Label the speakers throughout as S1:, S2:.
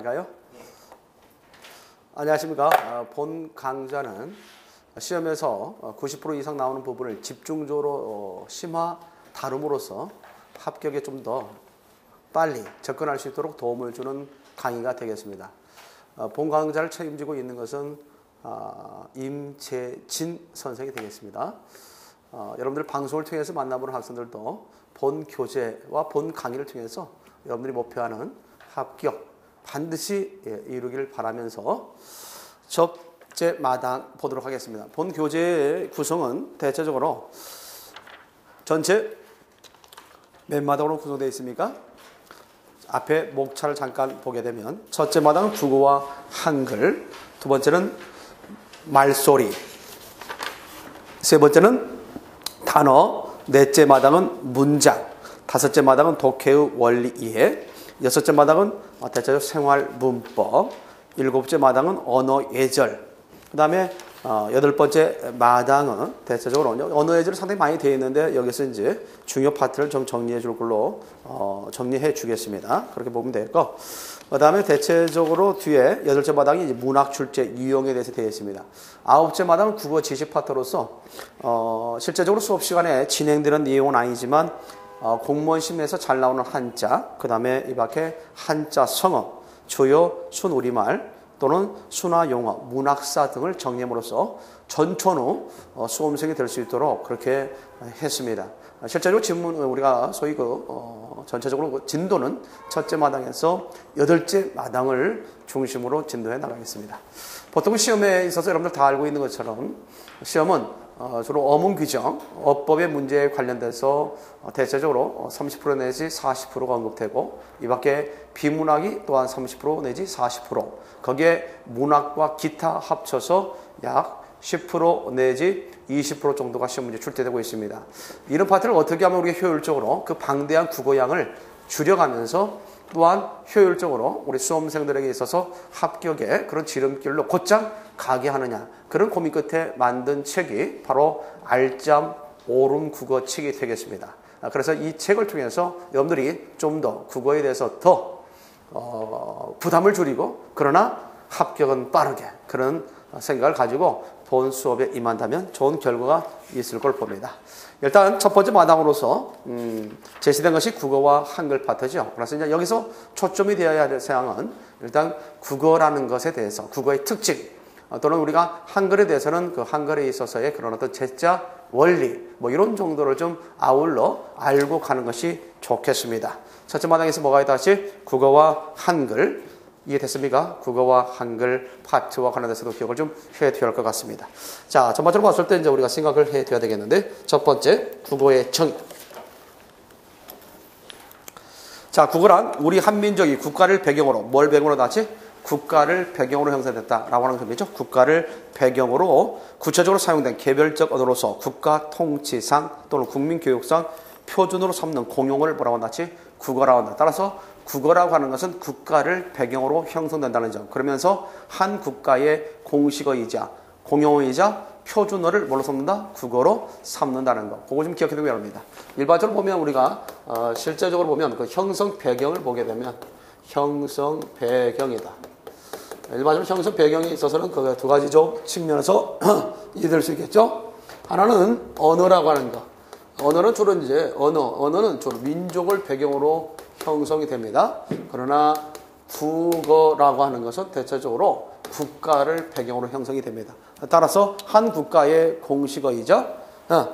S1: 가요? 안녕하십니까. 본 강좌는 시험에서 90% 이상 나오는 부분을 집중적으로 심화 다룸으로써 합격에 좀 더 빨리 접근할 수 있도록 도움을 주는 강의가 되겠습니다. 본 강좌를 책임지고 있는 것은 임재진 선생이 되겠습니다. 여러분들 방송을 통해서 만나보는 학생들도 본 교재와 본 강의를 통해서 여러분들이 목표하는 합격 반드시 이루길 바라면서 첫째 마당 보도록 하겠습니다. 본 교재의 구성은 대체적으로 전체 몇 마당으로 구성되어 있습니까? 앞에 목차를 잠깐 보게 되면 첫째 마당은 국어와 한글, 두 번째는 말소리, 세 번째는 단어, 넷째 마당은 문장, 다섯째 마당은 독해의 원리 이해, 여섯째 마당은 대체적 생활 문법, 일곱째 마당은 언어 예절, 그 다음에 여덟 번째 마당은 대체적으로 언어 예절이 상당히 많이 되어 있는데 여기서 이제 중요 파트를 좀 정리해 줄 걸로 정리해 주겠습니다. 그렇게 보면 되겠고, 그 다음에 대체적으로 뒤에 여덟째 마당이 이제 문학 출제 유형에 대해서 되어 있습니다. 아홉째 마당은 국어 지식 파트로서 실제적으로 수업 시간에 진행되는 내용은 아니지만 공무원 시험에서 잘 나오는 한자, 그 다음에 이 밖에 한자 성어, 주요 순우리말 또는 순화 용어, 문학사 등을 정리함으로써 전천후 수험생이 될 수 있도록 그렇게 했습니다. 실제로 우리가 소위 전체적으로 진도는 첫째 마당에서 여덟째 마당을 중심으로 진도해 나가겠습니다. 보통 시험에 있어서 여러분들 다 알고 있는 것처럼 시험은 주로 어문 규정, 어법의 문제에 관련돼서 대체적으로 30% 내지 40%가 언급되고, 이 밖에 비문학이 또한 30% 내지 40%, 거기에 문학과 기타 합쳐서 약 10% 내지 20% 정도가 시험 문제 출제되고 있습니다. 이런 파트를 어떻게 하면 우리가 효율적으로 그 방대한 국어량을 줄여가면서 또한 효율적으로 우리 수험생들에게 있어서 합격의 그런 지름길로 곧장 가게 하느냐, 그런 고민 끝에 만든 책이 바로 알짬 오름 국어 책이 되겠습니다. 그래서 이 책을 통해서 여러분들이 좀 더 국어에 대해서 더 부담을 줄이고, 그러나 합격은 빠르게, 그런 생각을 가지고 본 수업에 임한다면 좋은 결과가 있을 걸 봅니다. 일단 첫 번째 마당으로서 제시된 것이 국어와 한글 파트죠. 그래서 이제 여기서 초점이 되어야 할 사항은 일단 국어라는 것에 대해서, 국어의 특징, 또는 우리가 한글에 대해서는 그 한글에 있어서의 그런 어떤 제자 원리, 이런 정도를 좀 아울러 알고 가는 것이 좋겠습니다. 첫째 마당에서 뭐가 있다 하시? 국어와 한글. 이해됐습니까? 국어와 한글 파트와 관련해서도 기억을 좀 해둬야 할 것 같습니다. 자, 전반적으로 봤을 때 이제 우리가 생각을 해둬야 되겠는데, 첫 번째, 국어의 정의. 자, 국어란 우리 한민족이 국가를 배경으로, 뭘 배경으로 나지? 국가를 배경으로 형성됐다라고 하는 점이죠. 국가를 배경으로 구체적으로 사용된 개별적 언어로서 국가 통치상 또는 국민교육상 표준으로 삼는 공용어를 뭐라고 한다지? 국어라고 한다. 따라서 국어라고 하는 것은 국가를 배경으로 형성된다는 점. 그러면서 한 국가의 공식어이자 공용어이자 표준어를 뭘로 삼는다? 국어로 삼는다는 거. 그거 좀 기억해 두기 바랍니다. 일반적으로 보면 우리가 실제적으로 보면 그 형성 배경을 보게 되면 형성 배경이다. 일반적으로 형성 배경에 있어서는 그 두 가지 측면에서 이해될 수 있겠죠. 하나는 언어라고 하는 거. 언어는 주로 이제 언어는 주로 민족을 배경으로 형성이 됩니다. 그러나 국어라고 하는 것은 대체적으로 국가를 배경으로 형성이 됩니다. 따라서 한 국가의 공식어이자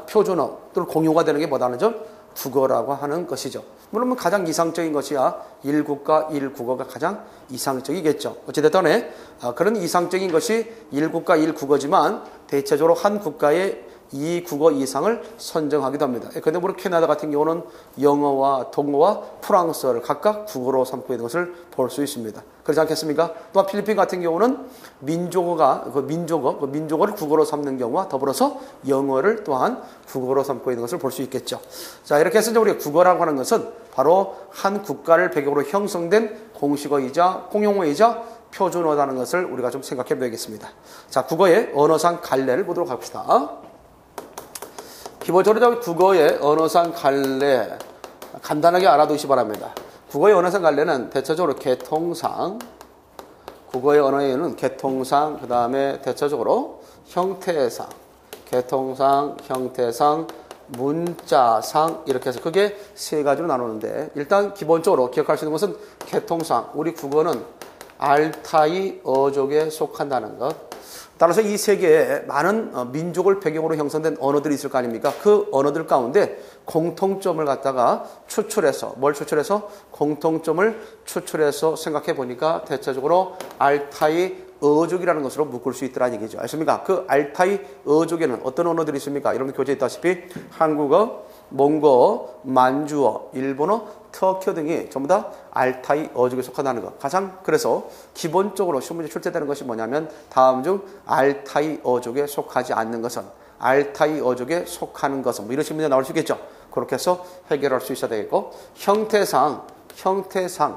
S1: 표준어 또는 공용어가 되는 게 뭐다는 점? 국어라고 하는 것이죠. 물론 가장 이상적인 것이야 1국가 1국어가 가장 이상적이겠죠. 어찌됐든 그런 이상적인 것이 1국가 1국어지만 대체적으로 한 국가의 2국어 이상을 선정하기도 합니다. 그런데 우리 캐나다 같은 경우는 영어와 동어와 프랑스어를 각각 국어로 삼고 있는 것을 볼 수 있습니다. 그렇지 않겠습니까? 또한 필리핀 같은 경우는 민족어를 국어로 삼는 경우와 더불어서 영어를 또한 국어로 삼고 있는 것을 볼 수 있겠죠. 자, 이렇게 해서 우리가 국어라고 하는 것은 바로 한 국가를 배경으로 형성된 공식어이자 공용어이자 표준어라는 것을 우리가 좀 생각해 보겠습니다. 자, 국어의 언어상 갈래를 보도록 합시다. 기본적으로 국어의 언어상 갈래 간단하게 알아두시기 바랍니다. 국어의 언어상 갈래는 대체적으로 계통상 국어의 언어에는 계통상, 그 다음에 대체적으로 형태상, 계통상, 형태상, 문자상 이렇게 해서 그게 세 가지로 나누는데 일단 기본적으로 기억할 수 있는 것은 계통상, 우리 국어는 알타이 어족에 속한다는 것. 따라서 이 세계에 많은 민족을 배경으로 형성된 언어들이 있을 거 아닙니까? 그 언어들 가운데 공통점을 갖다가 추출해서 뭘 추출해서? 공통점을 추출해서 생각해 보니까 대체적으로 알타이 어족이라는 것으로 묶을 수 있더라는 얘기죠. 아십니까? 그 알타이 어족에는 어떤 언어들이 있습니까? 여러분 교재에 있다시피 한국어, 몽고어, 만주어, 일본어, 터키어 등이 전부 다 알타이 어족에 속한다는 것. 가장 그래서 기본적으로 시험문제 출제되는 것이 뭐냐면 다음 중 알타이 어족에 속하지 않는 것은, 알타이 어족에 속하는 것은 뭐 이런 식문제 나올 수 있겠죠. 그렇게 해서 해결할 수 있어야 되겠고, 형태상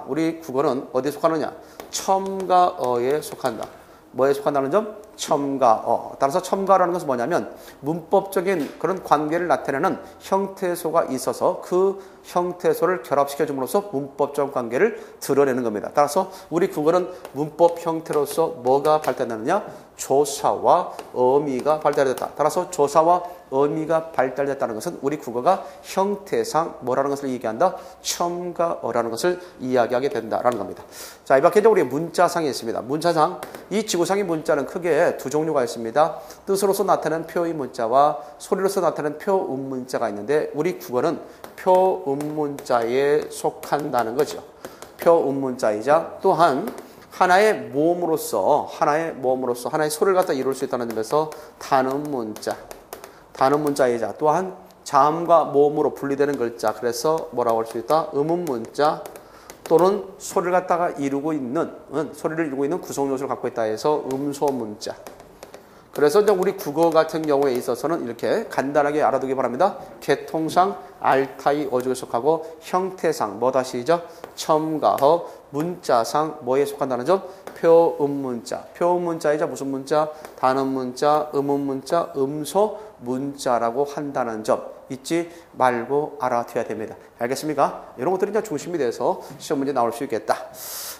S1: 우리 국어는 어디에 속하느냐? 첨가어에 속한다. 뭐에 속한다는 점? 첨가어. 따라서 첨가라는 것은 뭐냐면 문법적인 그런 관계를 나타내는 형태소가 있어서 그 형태소를 결합시켜 줌으로써 문법적 관계를 드러내는 겁니다. 따라서 우리 국어는 문법 형태로서 뭐가 발달되느냐? 조사와 어미가 발달됐다. 따라서 조사와 어미가 발달됐다는 것은 우리 국어가 형태상 뭐라는 것을 얘기한다? 첨가어라는 것을 이야기하게 된다라는 겁니다. 자, 이 밖에 우리 문자상이 있습니다. 문자상, 이 지구상의 문자는 크게 두 종류가 있습니다. 뜻으로서 나타내는 표의 문자와 소리로서 나타내는 표음 문자가 있는데 우리 국어는 표음 문자에 속한다는 거죠. 표음 문자이자 또한 하나의 모음으로서 하나의 소리를 갖다 이룰 수 있다는 점에서 단음 문자이자 또한 자음과 모음으로 분리되는 글자, 그래서 뭐라고 할 수 있다? 음음 문자 또는 소리를 갖다가 소리를 이루고 있는 구성 요소를 갖고 있다 해서 음소 문자. 그래서 이제 우리 국어 같은 경우에 있어서는 이렇게 간단하게 알아두기 바랍니다. 계통상 알타이 어족에 속하고 형태상 뭐 다시죠? 첨가어, 문자상 뭐에 속한다는 점? 표음 문자. 표음 문자이자 무슨 문자? 단음 문자, 음음 문자, 음소 문자라고 한다는 점 잊지 말고 알아둬야 됩니다. 알겠습니까? 이런 것들이 이제 중심이 돼서 시험 문제 나올 수 있겠다.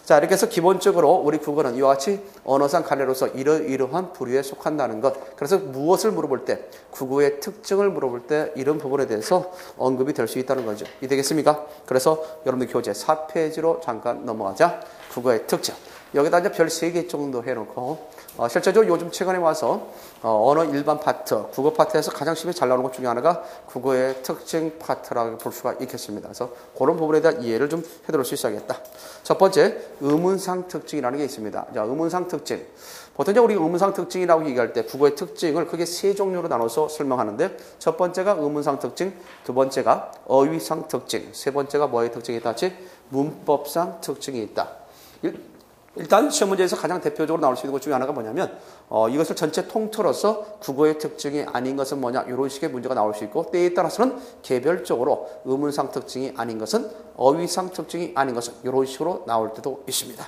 S1: 자, 이렇게 해서 기본적으로 우리 국어는 이와 같이 언어상 갈래로서 이러이러한 부류에 속한다는 것. 그래서 무엇을 물어볼 때, 국어의 특징을 물어볼 때 이런 부분에 대해서 언급이 될 수 있다는 거죠. 이 되겠습니까? 그래서 여러분들 교재 4페이지로 잠깐 넘어가자. 국어의 특징. 여기다 이제 별 3개 정도 해놓고 실제적으로 요즘 최근에 와서 언어 일반 파트, 국어 파트에서 가장 쉽게 잘 나오는 것 중에 하나가 국어의 특징 파트라고 볼 수가 있겠습니다. 그래서 그런 부분에 대한 이해를 좀 해드릴 수 있어야겠다. 첫 번째, 의문상 특징이라는 게 있습니다. 자, 의문상 특징. 보통 이제 우리 의문상 특징이라고 얘기할 때 국어의 특징을 크게 3종류로 나눠서 설명하는데 첫 번째가 의문상 특징, 두 번째가 어휘상 특징, 세 번째가 뭐의 특징이 있다? 문법상 특징이 있다. 일단 시험 문제에서 가장 대표적으로 나올 수 있는 것 중에 하나가 뭐냐면 이것을 전체 통틀어서 국어의 특징이 아닌 것은 뭐냐 이런 식의 문제가 나올 수 있고 때에 따라서는 개별적으로 의문상 특징이 아닌 것은 어휘상 특징이 아닌 것은 이런 식으로 나올 때도 있습니다.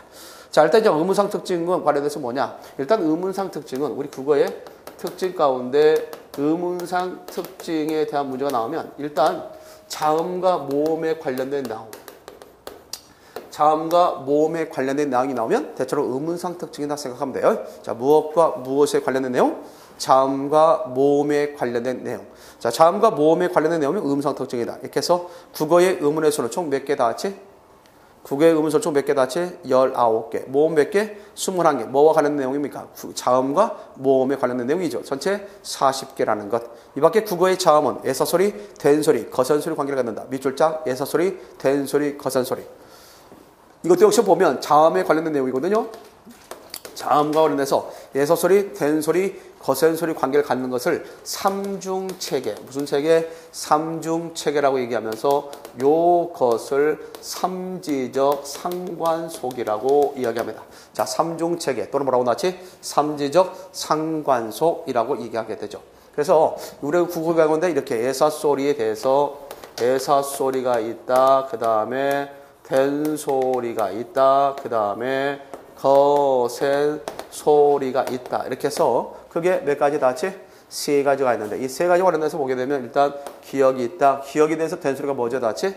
S1: 자, 일단 이제 의문상 특징은 관련해서 뭐냐? 일단 의문상 특징은 우리 국어의 특징 가운데 의문상 특징에 대한 문제가 나오면 일단 자음과 모음에 관련된 내용, 자음과 모음에 관련된 내용이 나오면 대체로 의문상 특징이다 생각하면 돼요. 자, 무엇과 무엇에 관련된 내용? 자음과 모음에 관련된 내용. 자, 자음과 모음에 관련된 내용이 의문상 특징이다. 이렇게 해서 국어의 의문에서는 총 몇 개 다 같이? 국어의 의문서 총 몇 개 다 같이? 19개. 모음 몇 개? 21개. 뭐와 관련된 내용입니까? 자음과 모음에 관련된 내용이죠. 전체 40개라는 것. 이 밖에 국어의 자음은 애사소리, 된소리, 거선소리 관계를 갖는다. 밑줄짝 애사소리, 된소리, 거선소리. 이것도 역시 보면 자음에 관련된 내용이거든요. 자음과 관련해서 예서소리, 된소리, 거센소리 관계를 갖는 것을 삼중체계, 무슨 체계? 삼중체계라고 얘기하면서 요것을 삼지적 상관속이라고 이야기합니다. 자, 삼중체계 또는 뭐라고 나왔지? 삼지적 상관속이라고 얘기하게 되죠. 그래서 우리 국어 가운데 이렇게 예사소리에 대해서 예사소리가 있다. 그 다음에 된소리가 있다. 그 다음에 거센 소리가 있다. 이렇게 해서 그게 몇 가지 다 같이? 3가지가 있는데 이 3가지 관련해서 보게 되면 일단 기억이 있다. 기억에 대해서 된소리가 뭐죠? 다 같이?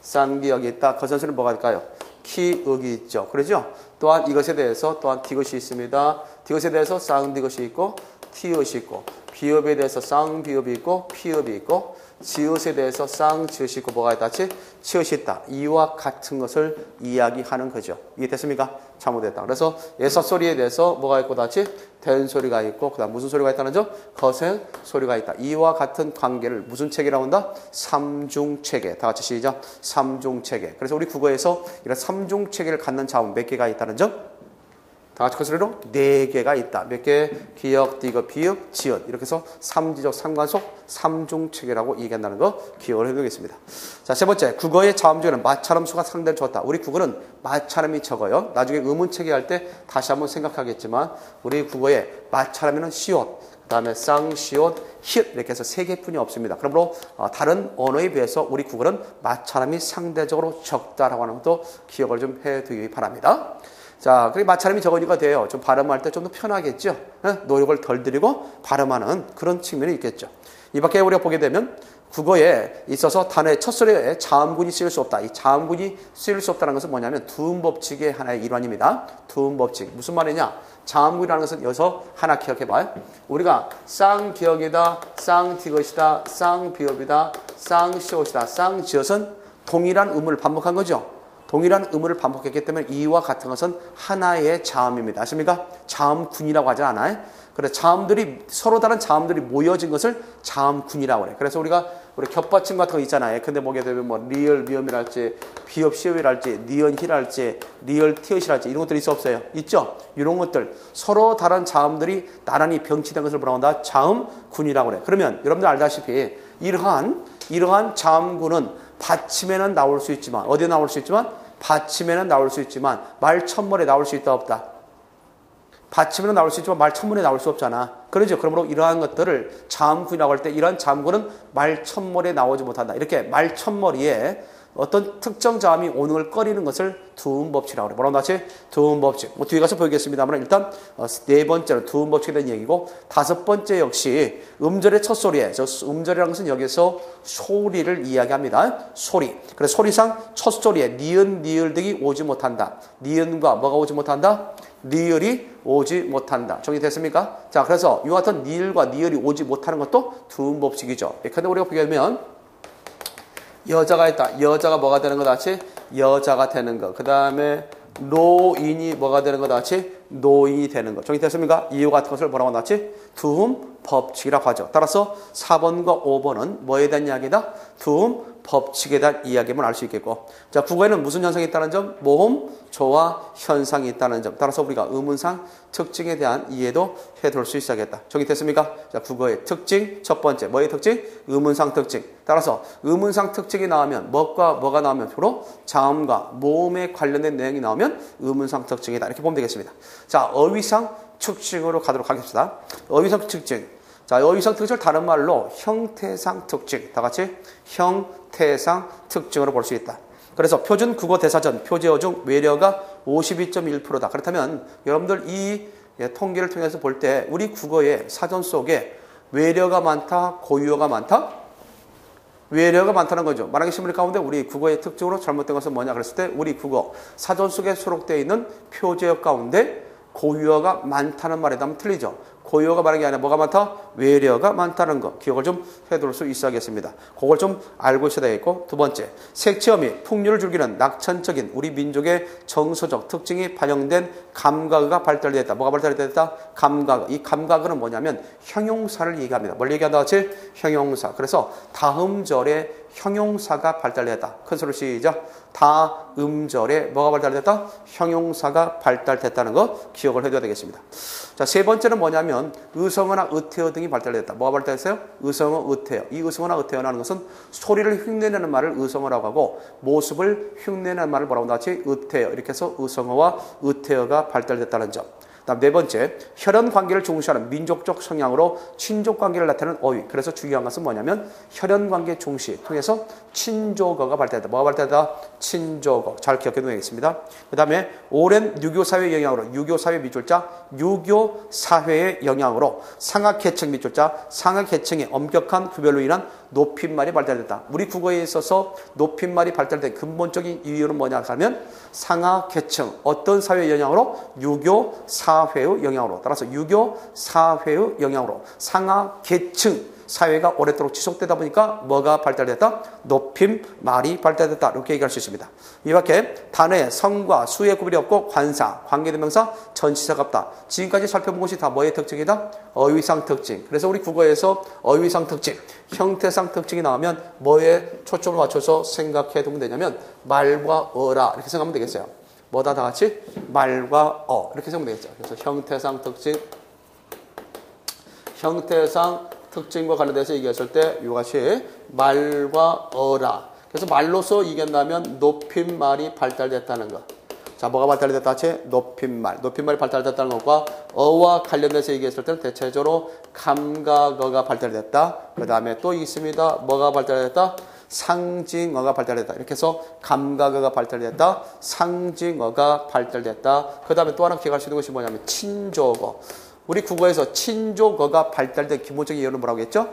S1: 싼 기억이 있다. 거센 소리는 뭐가 될까요? 키읔이 있죠. 그러죠? 또한 이것에 대해서 또한 디귿이 있습니다. 디귿에 대해서 쌍디귿이 있고 티읕이 있고 비읍에 대해서 쌍비읍이 있고 피읍이 있고 지읒에 대해서 쌍지읒이 있고 뭐가 있다? 치읒이 있다. 이와 같은 것을 이야기하는 거죠. 이해됐습니까? 잘못됐다. 그래서 예사소리에 대해서 뭐가 있고 다치 된 소리가 있고 그다음 무슨 소리가 있다는 점? 거센 소리가 있다. 이와 같은 관계를 무슨 체계라고 한다? 삼중체계. 다 같이 시작. 삼중체계. 그래서 우리 국어에서 이런 삼중체계를 갖는 자음 몇 개가 있다는 점? 다 같이 그 소리로 4개가 있다. 몇 개? 기역, 디귿, 비읍, 지읒. 이렇게 해서 삼지적 삼관속 삼중체계라고 얘기한다는 거 기억을 해두겠습니다. 자, 세 번째. 국어의 자음 중에는 마찰음 수가 상당히 적다. 우리 국어는 마찰음이 적어요. 나중에 의문체계 할 때 다시 한번 생각하겠지만 우리 국어에 마찰음에는 시옷, 그 다음에 쌍시옷, 히읗 이렇게 해서 3개뿐이 없습니다. 그러므로 다른 언어에 비해서 우리 국어는 마찰음이 상대적으로 적다라고 하는 것도 기억을 좀 해두기 바랍니다. 자, 그리고 마찰음이 적으니까 돼요. 좀 발음할 때 좀 더 편하겠죠. 노력을 덜 들이고 발음하는 그런 측면이 있겠죠. 이 밖에 우리가 보게 되면 국어에 있어서 단어의 첫 소리에 자음군이 쓰일 수 없다. 이 자음군이 쓰일 수 없다는 것은 뭐냐면 두음법칙의 하나의 일환입니다. 두음법칙. 무슨 말이냐? 자음군이라는 것은 여기서 하나 기억해봐요. 우리가 쌍기역이다, 쌍디귿이다, 쌍비읍이다, 쌍시옷이다, 쌍지읒은 동일한 음을 반복한 거죠. 동일한 의무를 반복했기 때문에 이와 같은 것은 하나의 자음입니다. 아십니까? 자음군이라고 하지 않아요? 그래, 자음들이, 서로 다른 자음들이 모여진 것을 자음군이라고 그래. 그래서 우리 겹받침 같은 거 있잖아요. 근데 보게 되면 뭐, 리을, 미음이랄지, 비읍, 시읍이랄지, 니은, 히랄지, 리을, 티읕이랄지, 이런 것들이 있어 없어요? 있죠? 이런 것들. 서로 다른 자음들이 나란히 병치된 것을 뭐라고 한다? 자음군이라고 그래. 그러면 여러분들 알다시피 이러한 자음군은 받침에는 나올 수 있지만, 어디에 나올 수 있지만, 받침에는 나올 수 있지만 말 첫머리에 나올 수 있다 없다? 받침에는 나올 수 있지만 말 첫머리에 나올 수 없잖아. 그러죠. 그러므로 이러한 것들을 자음군이라고 할 때 이러한 자음군은 말 첫머리에 나오지 못한다. 이렇게 말 첫머리에 어떤 특정 자음이 오는 걸 꺼리는 것을 두음법칙이라고 그래. 뭐라고 나왔지? 두음법칙. 뒤에 가서 보겠습니다만 일단 4번째는 두음법칙에 대한 얘기고 5번째 역시 음절의 첫 소리에 음절이라는 것은 여기서 소리를 이야기합니다. 소리. 그래서 소리상 첫 소리에 니은, 니을 등이 오지 못한다. 니은과 뭐가 오지 못한다? 니을이 오지 못한다. 정리됐습니까? 자, 그래서 이와 같은 니을과 니을이 오지 못하는 것도 두음법칙이죠. 그런데 우리가 보게 되면 여자가 있다. 여자가 뭐가 되는 것 같이? 여자가 되는 것. 그 다음에 노인이 뭐가 되는 것 같이? 노인이 되는 것. 정리됐습니까? 이와 같은 것을 뭐라고 나왔지? 두음 법칙이라고 하죠. 따라서 4번과 5번은 뭐에 대한 이야기다? 두음 법칙에 대한 이야기만 알 수 있겠고. 자, 국어에는 무슨 현상이 있다는 점? 모음, 조화 현상이 있다는 점. 따라서 우리가 의문상 특징에 대한 이해도 해둘 수 있어야겠다. 정리됐습니까? 자, 국어의 특징 첫 번째. 뭐의 특징? 의문상 특징. 따라서 의문상 특징이 나오면 뭐가 나오면 주로 자음과 모음에 관련된 내용이 나오면 의문상 특징이다. 이렇게 보면 되겠습니다. 자, 어휘상 특징으로 가도록 하겠습니다. 어휘상 특징. 자, 어휘상 특징을 다른 말로 형태상 특징. 다 같이 형태상 특징으로 볼 수 있다. 그래서 표준 국어 대사전 표제어 중 외래어가 52.1%다. 그렇다면 여러분들 이 통계를 통해서 볼 때 우리 국어의 사전 속에 외래어가 많다, 고유어가 많다? 외래어가 많다는 거죠. 만약에 신문 가운데 우리 국어의 특징으로 잘못된 것은 뭐냐 그랬을 때 우리 국어 사전 속에 수록되어 있는 표제어 가운데 고유어가 많다는 말에 하면 틀리죠. 고유어가 많은 게 아니라 뭐가 많다? 외래어가 많다는 거 기억을 좀 해둘 수 있어야겠습니다. 그걸 좀 알고 있어야 되겠고, 두 번째, 색채음이 풍류를 즐기는 낙천적인 우리 민족의 정서적 특징이 반영된 감각어가 발달되었다. 뭐가 발달되었다? 감각어. 이 감각어는 뭐냐면 형용사를 얘기합니다. 뭘 얘기한다 같이? 형용사. 그래서 다음절에 형용사가 발달되었다. 큰 소리 시작. 다음절에 뭐가 발달됐다? 형용사가 발달됐다는 거 기억을 해둬야 되겠습니다. 자, 세 번째는 뭐냐면 의성어나 의태어 등이 발달됐다. 뭐가 발달했어요? 의성어, 의태어. 이 의성어나 의태어라는 것은 소리를 흉내내는 말을 의성어라고 하고 모습을 흉내내는 말을 뭐라고 나왔지? 의태어. 이렇게 해서 의성어와 의태어가 발달됐다는 점. 다음 네 번째, 혈연 관계를 중시하는 민족적 성향으로 친족 관계를 나타내는 어휘. 그래서 중요한 것은 뭐냐면 혈연 관계 중시 통해서 친족어가 발달했다. 뭐가 발달했다? 친조거. 잘 기억해 두겠습니다. 그 다음에 오랜 유교사회의 영향으로, 유교사회 밑줄자, 유교사회의 영향으로 상하계층 밑줄자, 상하계층의 엄격한 구별로 인한 높임말이 발달됐다. 우리 국어에 있어서 높임말이 발달된 근본적인 이유는 뭐냐 하면 상하계층, 어떤 사회의 영향으로? 유교사회의 영향으로. 따라서 유교사회의 영향으로 상하계층 사회가 오랫도록 지속되다 보니까 뭐가 발달됐다? 높임말이 발달됐다. 이렇게 얘기할 수 있습니다. 이 밖에 단어의 성과 수의 구별이 없고 관사, 관계대명사, 전치사가 없다. 지금까지 살펴본 것이 다 뭐의 특징이다? 어휘상 특징. 그래서 우리 국어에서 어휘상 특징, 형태상 특징이 나오면 뭐에 초점을 맞춰서 생각해 두면 되냐면 말과 어라 이렇게 생각하면 되겠어요. 뭐다 다 같이? 말과 어 이렇게 생각하면 되겠죠. 그래서 형태상 특징, 형태상 특징과 관련돼서 얘기했을 때 이와 같이 말과 어라. 그래서 말로서 이긴다면 높임말이 발달됐다는 것. 자, 뭐가 발달됐다 하지? 높임말. 높임말이 발달됐다는 것과 어와 관련돼서 얘기했을 때는 대체적으로 감각어가 발달됐다. 그 다음에 또 있습니다. 뭐가 발달됐다? 상징어가 발달됐다. 이렇게 해서 감각어가 발달됐다. 상징어가 발달됐다. 그 다음에 또 하나 기억할 수 있는 것이 뭐냐면 친조어. 우리 국어에서 친조어가 발달된 기본적인 이유는 뭐라고 했죠?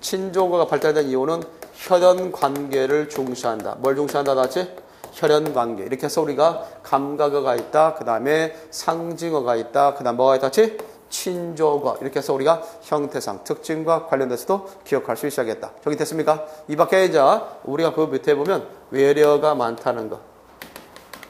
S1: 친조어가 발달된 이유는 혈연관계를 중시한다. 뭘 중시한다 다시? 혈연관계. 이렇게 해서 우리가 감각어가 있다. 그 다음에 상징어가 있다. 그 다음 뭐가 있다 다시? 친조어. 이렇게 해서 우리가 형태상 특징과 관련돼서도 기억할 수 있어야겠다. 정리됐습니까? 이 밖에 이제 우리가 그 밑에 보면 외래어가 많다는 거.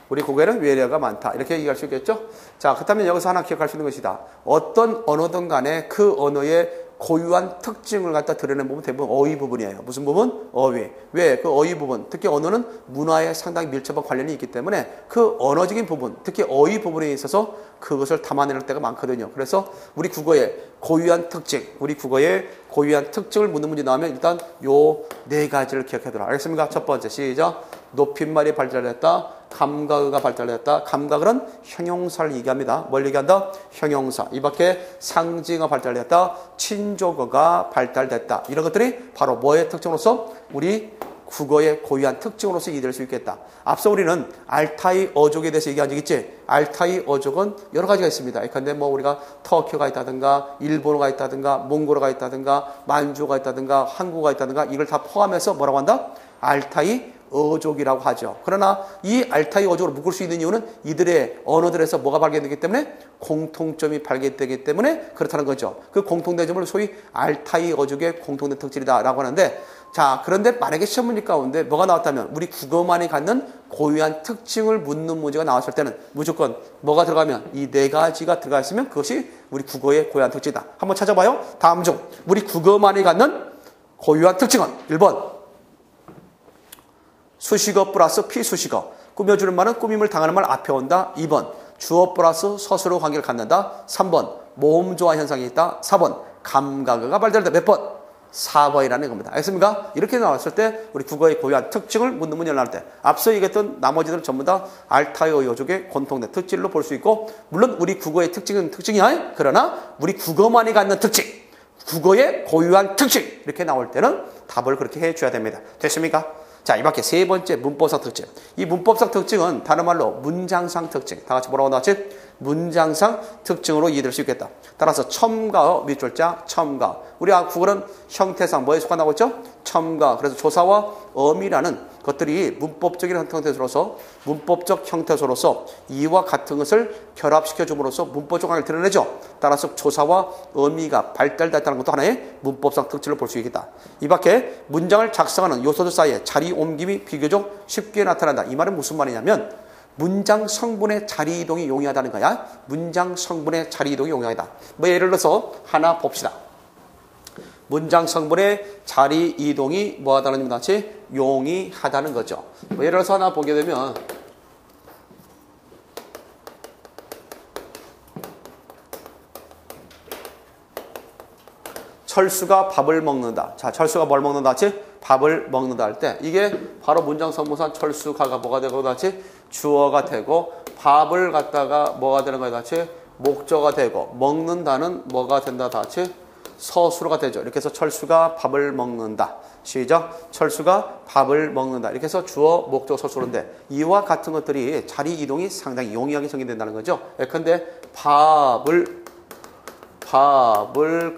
S1: 우리 국어에는 외래어가 많다. 이렇게 얘기할 수 있겠죠? 자, 그렇다면 여기서 하나 기억할 수 있는 것이다. 어떤 언어든 간에 그 언어의 고유한 특징을 갖다 드러내는 부분 대부분 어휘 부분이에요. 무슨 부분? 어휘. 왜? 그 어휘 부분. 특히 언어는 문화에 상당히 밀접한 관련이 있기 때문에 그 언어적인 부분, 특히 어휘 부분에 있어서 그것을 담아내는 때가 많거든요. 그래서 우리 국어의 고유한 특징, 우리 국어의 고유한 특징을 묻는 문제 나오면 일단 요 네 가지를 기억해두라. 알겠습니까? 첫 번째, 시작. 높임말이 발달됐다. 감각어가 발달됐다. 감각어는 형용사를 얘기합니다. 뭘 얘기한다? 형용사. 이 밖에 상징어 발달됐다. 친조어가 발달됐다. 이런 것들이 바로 뭐의 특징으로서? 우리 국어의 고유한 특징으로서 이해될 수 있겠다. 앞서 우리는 알타이 어족에 대해서 얘기한 적 있지? 알타이 어족은 여러 가지가 있습니다. 그런데 뭐 우리가 터키가 있다든가, 일본어가 있다든가, 몽골어가 있다든가, 만주가 있다든가, 한국어가 있다든가, 이걸 다 포함해서 뭐라고 한다? 알타이 어족이라고 하죠. 그러나 이 알타이 어족으로 묶을 수 있는 이유는 이들의 언어들에서 뭐가 발견되기 때문에 공통점이 발견되기 때문에 그렇다는 거죠. 그 공통된 점을 소위 알타이 어족의 공통된 특질이다라고 하는데, 자, 그런데 만약에 시험 문제 가운데 뭐가 나왔다면 우리 국어만이 갖는 고유한 특징을 묻는 문제가 나왔을 때는 무조건 뭐가 들어가면 이 네 가지가 들어가 있으면 그것이 우리 국어의 고유한 특징이다. 한번 찾아봐요. 다음 중 우리 국어만이 갖는 고유한 특징은 1번 수식어 플러스 피수식어. 꾸며주는 말은 꾸밈을 당하는 말 앞에 온다. 2번 주어 플러스 서술어 관계를 갖는다. 3번 모음조화 현상이 있다. 4번 감각어가 발달된다. 몇 번? 4번이라는 겁니다. 알겠습니까? 이렇게 나왔을 때 우리 국어의 고유한 특징을 묻는 문제를 나올 때 앞서 얘기했던 나머지들은 전부 다 알타이 어족의 공통된 특질로 볼 수 있고, 물론 우리 국어의 특징은 특징이야. 그러나 우리 국어만이 갖는 특징, 국어의 고유한 특징 이렇게 나올 때는 답을 그렇게 해줘야 됩니다. 됐습니까? 자, 이 밖에 세 번째 문법상 특징. 이 문법상 특징은 다른 말로 문장상 특징. 다 같이 뭐라고 나왔지? 문장상 특징으로 이해될 수 있겠다. 따라서 첨가어 밑줄자 첨가. 우리 국어는 형태상 뭐에 속한다고 했죠? 첨가. 그래서 조사와 어미라는 것들이 문법적인 형태로서 문법적 형태로서 이와 같은 것을 결합시켜 줌으로써 문법적 관계를 드러내죠. 따라서 조사와 어미가 발달됐다는 것도 하나의 문법상 특징을 볼 수 있겠다. 이 밖에 문장을 작성하는 요소들 사이에 자리 옮김이 비교적 쉽게 나타난다. 이 말은 무슨 말이냐면 문장 성분의 자리 이동이 용이하다는 거야. 문장 성분의 자리 이동이 용이하다. 뭐 예를 들어서 하나 봅시다. 문장 성분의 자리 이동이 뭐하다는 의미 같이 용이하다는 거죠. 뭐 예를 들어서 하나 보게 되면 철수가 밥을 먹는다. 자, 철수가 뭘 먹는다 같이? 밥을 먹는다 할 때 이게 바로 문장 성분상 철수가가 뭐가 되고 같이? 주어가 되고, 밥을 갖다가 뭐가 되는 거야 같이? 목적어가 되고, 먹는다는 뭐가 된다 같이? 서술어가 되죠. 이렇게 해서 철수가 밥을 먹는다. 시작. 철수가 밥을 먹는다. 이렇게 해서 주어, 목적, 서술어인데 이와 같은 것들이 자리 이동이 상당히 용이하게 정의된다는 거죠. 예컨대 밥을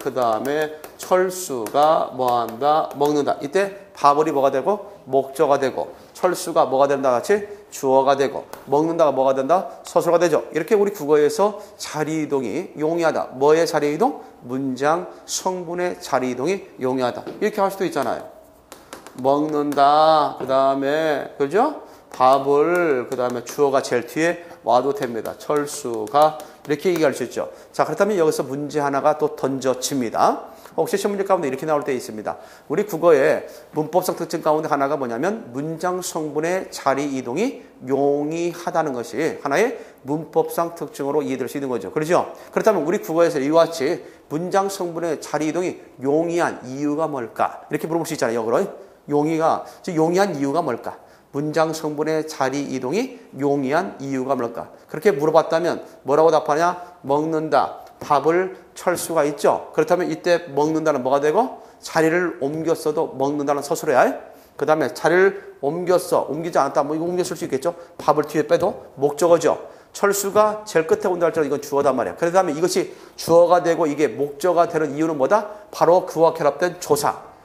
S1: 그 다음에 철수가 뭐한다? 먹는다. 이때 밥을이 뭐가 되고 목적어가 되고 철수가 뭐가 된다 같이 주어가 되고 먹는다가 뭐가 된다? 서술어가 되죠. 이렇게 우리 국어에서 자리 이동이 용이하다. 뭐의 자리 이동? 문장 성분의 자리 이동이 용이하다. 이렇게 할 수도 있잖아요. 먹는다. 그 다음에 그죠? 밥을 그 다음에 주어가 제일 뒤에 와도 됩니다. 철수가 이렇게 얘기할 수 있죠. 자, 그렇다면 여기서 문제 하나가 또 던져집니다. 혹시 시험 문제 가운데 이렇게 나올 때 있습니다. 우리 국어의 문법상 특징 가운데 하나가 뭐냐면 문장 성분의 자리 이동이 용이하다는 것이 하나의 문법상 특징으로 이해될 수 있는 거죠. 그렇죠? 그렇다면 우리 국어에서 이와 같이 문장 성분의 자리 이동이 용이한 이유가 뭘까? 이렇게 물어볼 수 있잖아요. 역으로. 용이한 이유가 뭘까? 문장 성분의 자리 이동이 용이한 이유가 뭘까? 그렇게 물어봤다면 뭐라고 답하냐? 먹는다. 밥을 철수가 있죠. 그렇다면 이때 먹는다는 뭐가 되고 자리를 옮겼어도 먹는다는 서술어야. 그 다음에 자리를 옮기지 않았다. 뭐 이거 옮겼을 수 있겠죠. 밥을 뒤에 빼도 목적어죠. 철수가 제일 끝에 온다 할지라도 이건 주어단 말이야. 그 다음에 이것이 주어가 되고 이게 목적어가 되는 이유는 뭐다? 바로 그와 결합된 조사가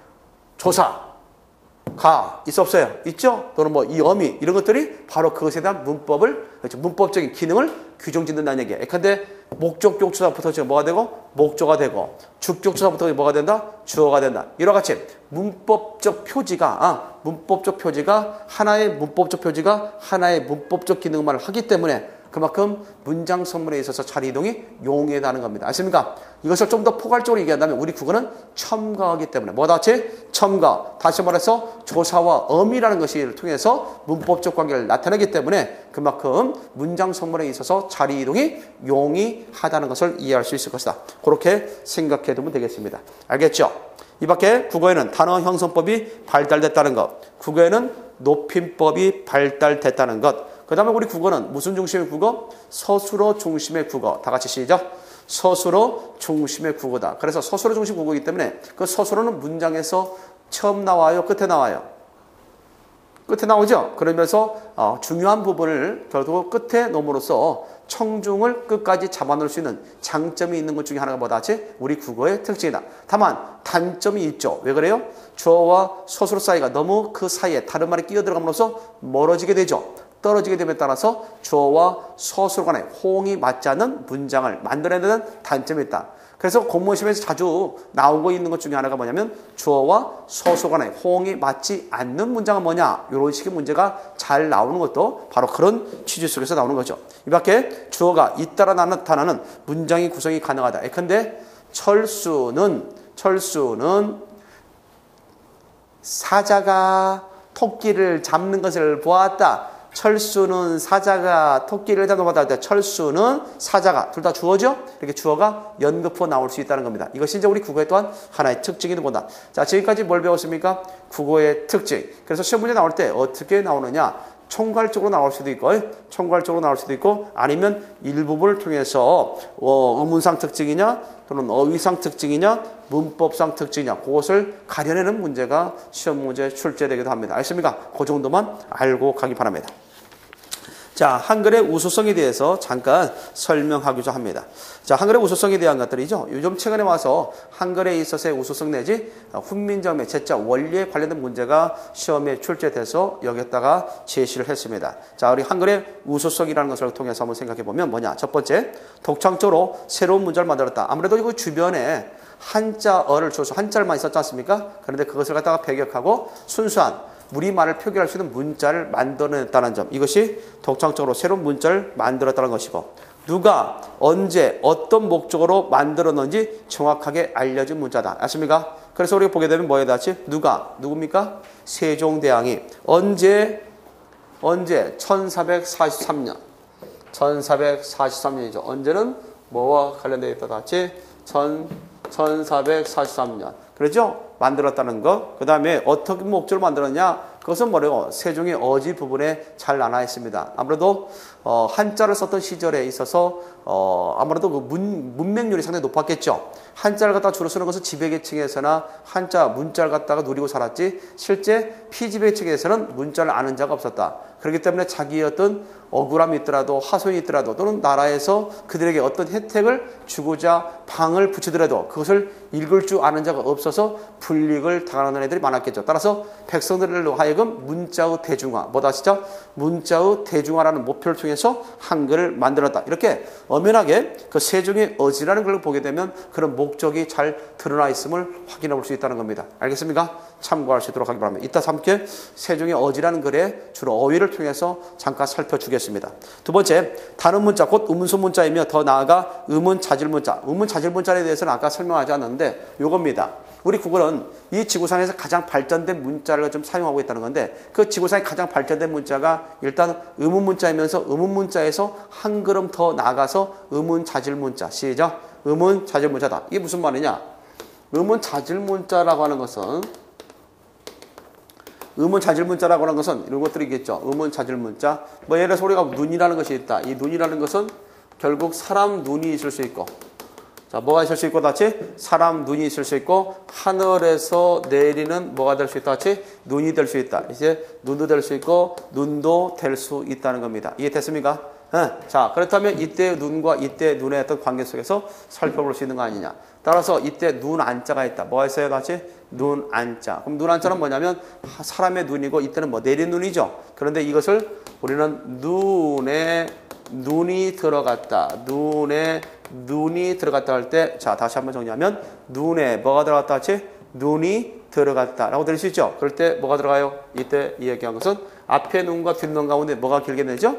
S1: 있어 없어요? 있죠? 또는 뭐 이 어미 이런 것들이 바로 그것에 대한 문법적인 기능을 규정짓는다는 얘기야. 근데 목적격 조사부터 지금 뭐가 되고 목조가 되고 주격 조사부터 뭐가 된다? 주어가 된다. 이와 같이 문법적 표지가 하나의 문법적 기능만 하기 때문에 그만큼 문장 성분에 있어서 자리 이동이 용이하다는 겁니다. 아십니까? 이것을 좀 더 포괄적으로 얘기한다면 우리 국어는 첨가하기 때문에 뭐다 같이? 첨가. 다시 말해서 조사와 어미라는 것을 통해서 문법적 관계를 나타내기 때문에 그만큼 문장 성분에 있어서 자리 이동이 용이하다는 것을 이해할 수 있을 것이다. 그렇게 생각해 두면 되겠습니다. 알겠죠? 이 밖에 국어에는 단어 형성법이 발달됐다는 것, 국어에는 높임법이 발달됐다는 것, 그 다음에 우리 국어는 무슨 중심의 국어? 서술어 중심의 국어. 다 같이 시작. 서술어 중심의 국어다. 그래서 서술어 중심 국어이기 때문에 그 서술어는 문장에서 처음 나와요? 끝에 나와요? 끝에 나오죠? 그러면서 중요한 부분을 결국 끝에 놓음으로써 청중을 끝까지 잡아놓을 수 있는 장점이 있는 것 중에 하나가 뭐다? 우리 국어의 특징이다. 다만 단점이 있죠. 왜 그래요? 주어와 서술어 사이가 너무 그 사이에 다른 말이 끼어들어감으로써 멀어지게 되죠. 떨어지게 됨에 따라서 주어와 서술어 간에 호응이 맞지 않는 문장을 만들어내는 단점이 있다. 그래서 공무원 시험에서 자주 나오고 있는 것 중에 하나가 뭐냐면 주어와 서술어 간에 호응이 맞지 않는 문장은 뭐냐? 이런 식의 문제가 잘 나오는 것도 바로 그런 취지 속에서 나오는 거죠. 이 밖에 주어가 잇따라 나타나는 문장의 구성이 가능하다. 예컨대 철수는 사자가 토끼를 잡는 것을 보았다. 철수는 사자가 토끼를 잡는 것을 보았다. 철수는 사자가 둘 다 주어죠? 이렇게 주어가 연급어 나올 수 있다는 겁니다. 이것이 이제 우리 국어의 또한 하나의 특징이든 보다. 자, 지금까지 뭘 배웠습니까? 국어의 특징. 그래서 시험 문제 나올 때 어떻게 나오느냐? 총괄적으로 나올 수도 있고, 아니면 일부분을 통해서 의문상 특징이냐, 또는 어휘상 특징이냐, 문법상 특징이냐, 그것을 가려내는 문제가 시험 문제에 출제되기도 합니다. 알겠습니까? 그 정도만 알고 가기 바랍니다. 자, 한글의 우수성에 대해서 잠깐 설명하고자 합니다. 자, 한글의 우수성에 대한 것들이죠. 요즘 최근에 와서 한글에 있어서의 우수성 내지 훈민정음의 제자 원리에 관련된 문제가 시험에 출제돼서 여기다가 제시를 했습니다. 자, 우리 한글의 우수성이라는 것을 통해서 한번 생각해 보면 뭐냐? 첫 번째, 독창적으로 새로운 문자를 만들었다. 아무래도 이 주변에 한자어를 줘서 한자를 많이 썼지 않습니까? 그런데 그것을 갖다가 배격하고 순수한 우리말을 표기할 수 있는 문자를 만들어냈다는 점, 이것이 독창적으로 새로운 문자를 만들었다는 것이고, 누가 언제 어떤 목적으로 만들었는지 정확하게 알려진 문자다. 아십니까? 그래서 우리가 보게 되면 뭐에 닿지? 누굽니까? 세종대왕이 언제 1443년 1443년이죠. 언제는 뭐와 관련되어 있다 닿지? 1443년. 그렇죠? 만들었다는 것. 그 다음에 어떻게 목적으로 만들었냐? 그것은 뭐래요? 세종의 어지 부분에 잘 나눠 있습니다. 아무래도 한자를 썼던 시절에 있어서 아무래도 그 문맹률이 상당히 높았겠죠. 한자를 갖다가 주로 쓰는 것은 지배계층에서나 한자, 문자를 갖다가 누리고 살았지 실제 피지배층에서는 문자를 아는 자가 없었다. 그렇기 때문에 자기의 어떤 억울함이 있더라도 하소연이 있더라도 또는 나라에서 그들에게 어떤 혜택을 주고자 방을 붙이더라도 그것을 읽을 줄 아는 자가 없어서 불이익을 당하는 애들이 많았겠죠. 따라서 백성들로 하여금 문자의 대중화, 뭐다 진짜 문자의 대중화라는 목표를 통해서 한글을 만들었다. 이렇게 엄연하게 그 세종의 어지라는 걸 보게 되면 그런 목적이 잘 드러나 있음을 확인해 볼 수 있다는 겁니다. 알겠습니까? 참고할 수 있도록 하기 바랍니다. 이따 함께 세종의 어지라는 글에 주로 어휘를 통해서 잠깐 살펴주겠습니다. 두 번째, 단음 문자, 곧 음소 문자이며 더 나아가 음운 자질 문자. 음운 자질 문자에 대해서는 아까 설명하지 않았는데 요겁니다. 우리 국어는 이 지구상에서 가장 발전된 문자를 좀 사용하고 있다는 건데 그 지구상에 가장 발전된 문자가 일단 음운 문자이면서 음운 문자에서 한 걸음 더 나아가서 음운 자질 문자. 시작. 음운 자질 문자다. 이게 무슨 말이냐? 음운 자질 문자라고 하는 것은 음운 자질 문자라고 하는 것은 이런 것들이 있겠죠. 음운 자질 문자. 뭐 예를 들어서 우리가 눈이라는 것이 있다. 이 눈이라는 것은 결국 사람 눈이 있을 수 있고 자, 뭐가 있을 수 있고 같이 사람 눈이 있을 수 있고 하늘에서 내리는 뭐가 될 수 있다 같이 눈이 될 수 있다. 이제 눈도 될 수 있고 눈도 될 수 있다는 겁니다. 이해됐습니까? 네. 자, 그렇다면 이때 눈과 이때 눈의 어떤 관계 속에서 살펴볼 수 있는 거 아니냐. 따라서 이때 눈 안자가 있다. 뭐가 있어요 같이? 눈 안자. 그럼 눈 안자는 뭐냐면 사람의 눈이고 이때는 뭐 내린 눈이죠. 그런데 이것을 우리는 눈에 눈이 들어갔다. 눈에 눈이 들어갔다 할 때, 자, 다시 한번 정리하면, 눈에 뭐가 들어갔다 하지? 눈이 들어갔다. 라고 들을 수 있죠? 그럴 때 뭐가 들어가요? 이때 이야기한 것은 앞에 눈과 뒷눈 가운데 뭐가 길게 되죠?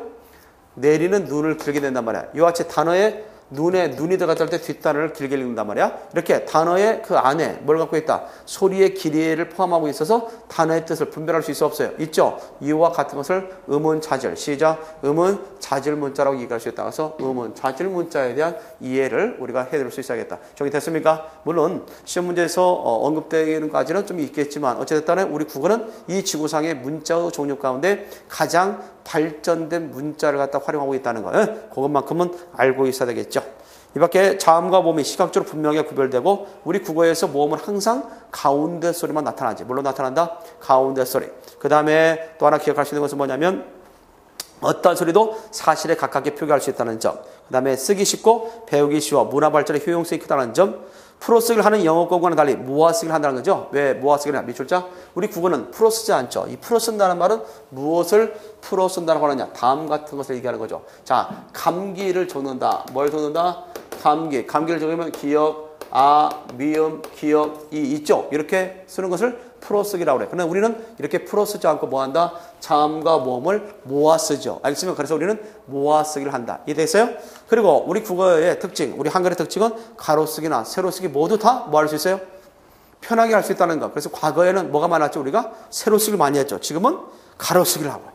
S1: 내리는 눈을 길게 된단 말이야. 이와 같이 단어에 눈에 눈이 들어갔다 할 때 뒷단어를 길게 읽는단 말이야. 이렇게 단어의 그 안에 뭘 갖고 있다? 소리의 길이를 포함하고 있어서 단어의 뜻을 분별할 수 있어 없어요? 있죠? 이와 같은 것을 음운 자질, 시작, 음운 자질 문자라고 얘기할 수 있다. 그래서 음운 자질 문자에 대한 이해를 우리가 해드릴 수 있어야겠다. 정리됐습니까? 물론 시험 문제에서 언급되는 까지는 좀 있겠지만 어쨌든 우리 국어는 이 지구상의 문자의 종류 가운데 가장 발전된 문자를 갖다 활용하고 있다는 거. 그것만큼은 알고 있어야 되겠죠. 이 밖에 자음과 모음이 시각적으로 분명하게 구별되고 우리 국어에서 모음은 항상 가운데 소리만 나타나지. 물론 나타난다. 가운데 소리. 그 다음에 또 하나 기억할 수 있는 것은 뭐냐면 어떤 소리도 사실에 가깝게 표기할 수 있다는 점. 그 다음에 쓰기 쉽고 배우기 쉬워 문화 발전의 효용성이 크다는 점. 풀어쓰기를 하는 영어 공부와는 달리 모아쓰기를 한다는 거죠. 왜 모아쓰기를 하냐? 밑줄자. 우리 국어는 풀어쓰지 않죠. 이 풀어쓴다는 말은 무엇을 풀어쓴다고 하느냐? 다음 같은 것을 얘기하는 거죠. 자, 감기를 적는다. 뭘 적는다? 감기. 감기를 적으면 기역, 미음, 기역, 이 있죠. 이렇게 쓰는 것을 풀어쓰기라고 그래. 그런데 우리는 이렇게 풀어쓰지 않고 뭐한다? 자음과 모음을 모아쓰죠. 알겠습니까? 그래서 우리는 모아쓰기를 한다. 이해됐어요? 그리고 우리 국어의 특징, 우리 한글의 특징은 가로쓰기나 세로쓰기 모두 다 뭐 할 수 있어요? 편하게 할 수 있다는 거. 그래서 과거에는 뭐가 많았죠? 우리가 세로쓰기를 많이 했죠. 지금은 가로쓰기를 하고.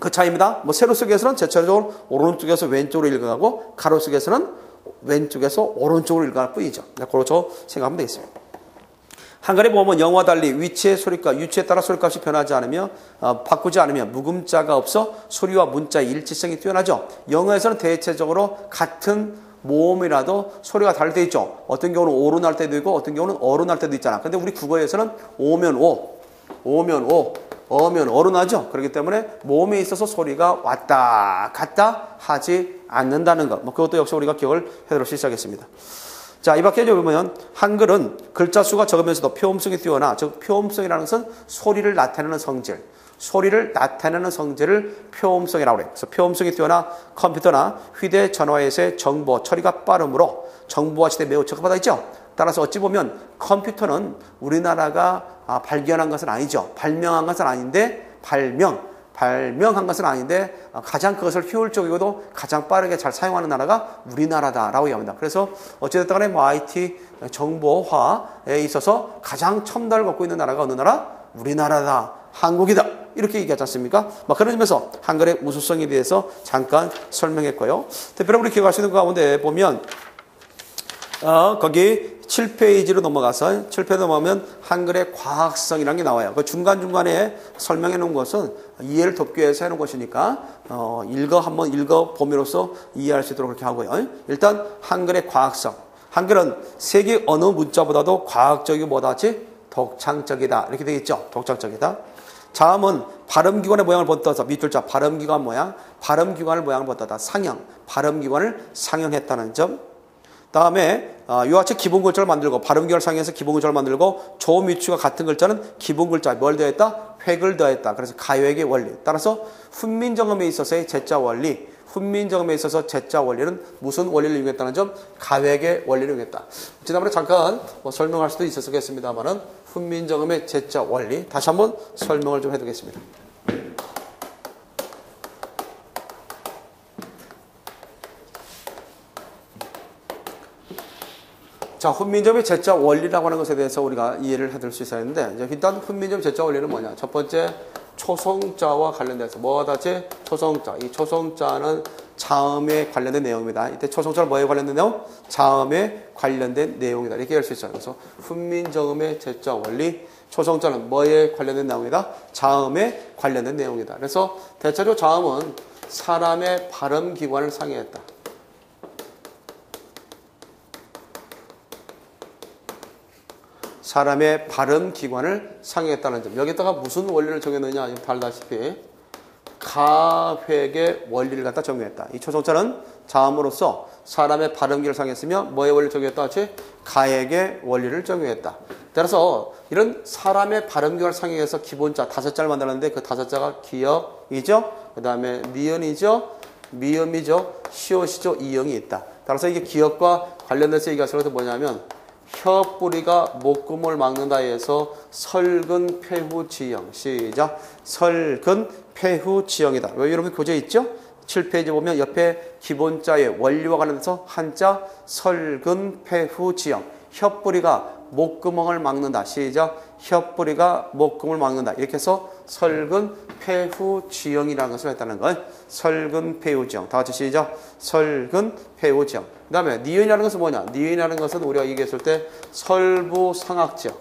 S1: 그 차이입니다. 뭐 세로쓰기에서는 제철적으로 오른쪽에서 왼쪽으로 읽어가고 가로쓰기에서는 왼쪽에서 오른쪽으로 읽어갈 뿐이죠. 그렇죠. 생각하면 되겠습니다. 한글의 모음은 영어와 달리 위치의 소리값, 유치에 따라 소리값이 변하지 않으며 바꾸지 않으면 묵음자가 없어 소리와 문자의 일치성이 뛰어나죠. 영어에서는 대체적으로 같은 모음이라도 소리가 다를 때 있죠. 어떤 경우는 오로 날 때도 있고 어떤 경우는 어로 날 때도 있잖아. 근데 우리 국어에서는 오면 오, 오면 오, 어면 어로 나죠. 그렇기 때문에 모음에 있어서 소리가 왔다 갔다 하지 않는다는 것. 뭐 그것도 역시 우리가 기억을 해둘 수 있어야겠습니다. 자, 이 밖에 보면 한글은 글자 수가 적으면서도 표음성이 뛰어나, 즉 표음성이라는 것은 소리를 나타내는 성질, 소리를 나타내는 성질을 표음성이라고 그래요. 그래서 표음성이 뛰어나 컴퓨터나 휴대전화에서의 정보 처리가 빠르므로 정보화 시대에 매우 적합하다 있죠. 따라서 어찌 보면 컴퓨터는 우리나라가 발견한 것은 아니죠. 발명한 것은 아닌데 발명한 것은 아닌데 가장 그것을 효율적이고도 가장 빠르게 잘 사용하는 나라가 우리나라다라고 얘기합니다. 그래서 어찌됐든 간에 뭐 IT 정보화에 있어서 가장 첨단을 갖고 있는 나라가 어느 나라? 우리나라다. 한국이다. 이렇게 얘기하지 않습니까? 그런 점에서 한글의 우수성에 대해서 잠깐 설명했고요. 특별히 우리 기억할 수 있는 가운데 보면 거기 7페이지로 넘어가서 7페이지 넘어가면 한글의 과학성이라는 게 나와요. 그 중간중간에 설명해 놓은 것은 이해를 돕기 위해서 해놓은 것이니까 한번 읽어봄으로써 이해할 수 있도록 그렇게 하고요. 일단 한글의 과학성. 한글은 세계 어느 문자보다도 과학적이고 뭐다지? 독창적이다. 이렇게 되어 있죠. 독창적이다. 자음은 발음기관의 모양을 본떠서 밑줄자 발음기관 모양, 발음기관을 모양을 본떠다. 상형, 발음기관을 상형했다는 점. 다음에 이와 같이 기본 글자를 만들고 발음기관을 상형해서 기본 글자를 만들고 조 밑줄과 같은 글자는 기본 글자에 뭘 더했다? 획을 더했다. 그래서 가획의 원리. 따라서 훈민정음에 있어서의 제자 원리, 훈민정음에 있어서 제자 원리는 무슨 원리를 이용했다는 점? 가획의 원리를 이용했다. 지난번에 잠깐 설명할 수도 있었겠습니다만은 훈민정음의 제자 원리 다시 한번 설명을 좀 해드리겠습니다. 자, 훈민정음의 제자 원리라고 하는 것에 대해서 우리가 이해를 해드릴 수 있어야 하는데, 이제 일단 훈민정음 제자 원리는 뭐냐? 첫 번째, 초성자와 관련돼서 뭐다지? 초성자. 이 초성자는 자음에 관련된 내용입니다. 이때 초성자는 뭐에 관련된 내용? 자음에 관련된 내용이다. 이렇게 할 수 있어요. 그래서 훈민정음의 제자 원리, 초성자는 뭐에 관련된 내용이다? 자음에 관련된 내용이다. 그래서 대체로 자음은 사람의 발음 기관을 상해했다. 사람의 발음 기관을 상해했다는 점. 여기다가 무슨 원리를 정했느냐? 달다시피 가획의 원리를 갖다 정했다. 이 초성자는 자음으로서 사람의 발음기를 상했으며 뭐의 원리를 정했다? 같이 가획의 원리를 정했다. 따라서 이런 사람의 발음기관을 상해해서 기본자 5자를 만들었는데 그 5자가 기역이죠. 그 다음에 니은이죠. 미음이죠. 시옷이죠. 이응이 있다. 따라서 이게 기역과 관련돼서 얘기할 수 있는 것은 뭐냐면 혀 뿌리가 목구멍을 막는다 해서 설근 폐후 지형. 시작. 설근 폐후 지형이다. 왜 여러분 교재 있죠? 7페이지 보면 옆에 기본자의 원리와 관련해서 한자 설근 폐후 지형. 혀 뿌리가 목구멍을 막는다. 시작. 혀 뿌리가 목구멍을 막는다. 이렇게 해서 설근 폐후 지형이라는 것을 했다는 걸. 설근 폐후 지형. 다 같이 시작. 설근 폐후 지형. 그 다음에 니은이라는 것은 뭐냐? 니은이라는 것은 우리가 얘기했을 때 설부상악지형.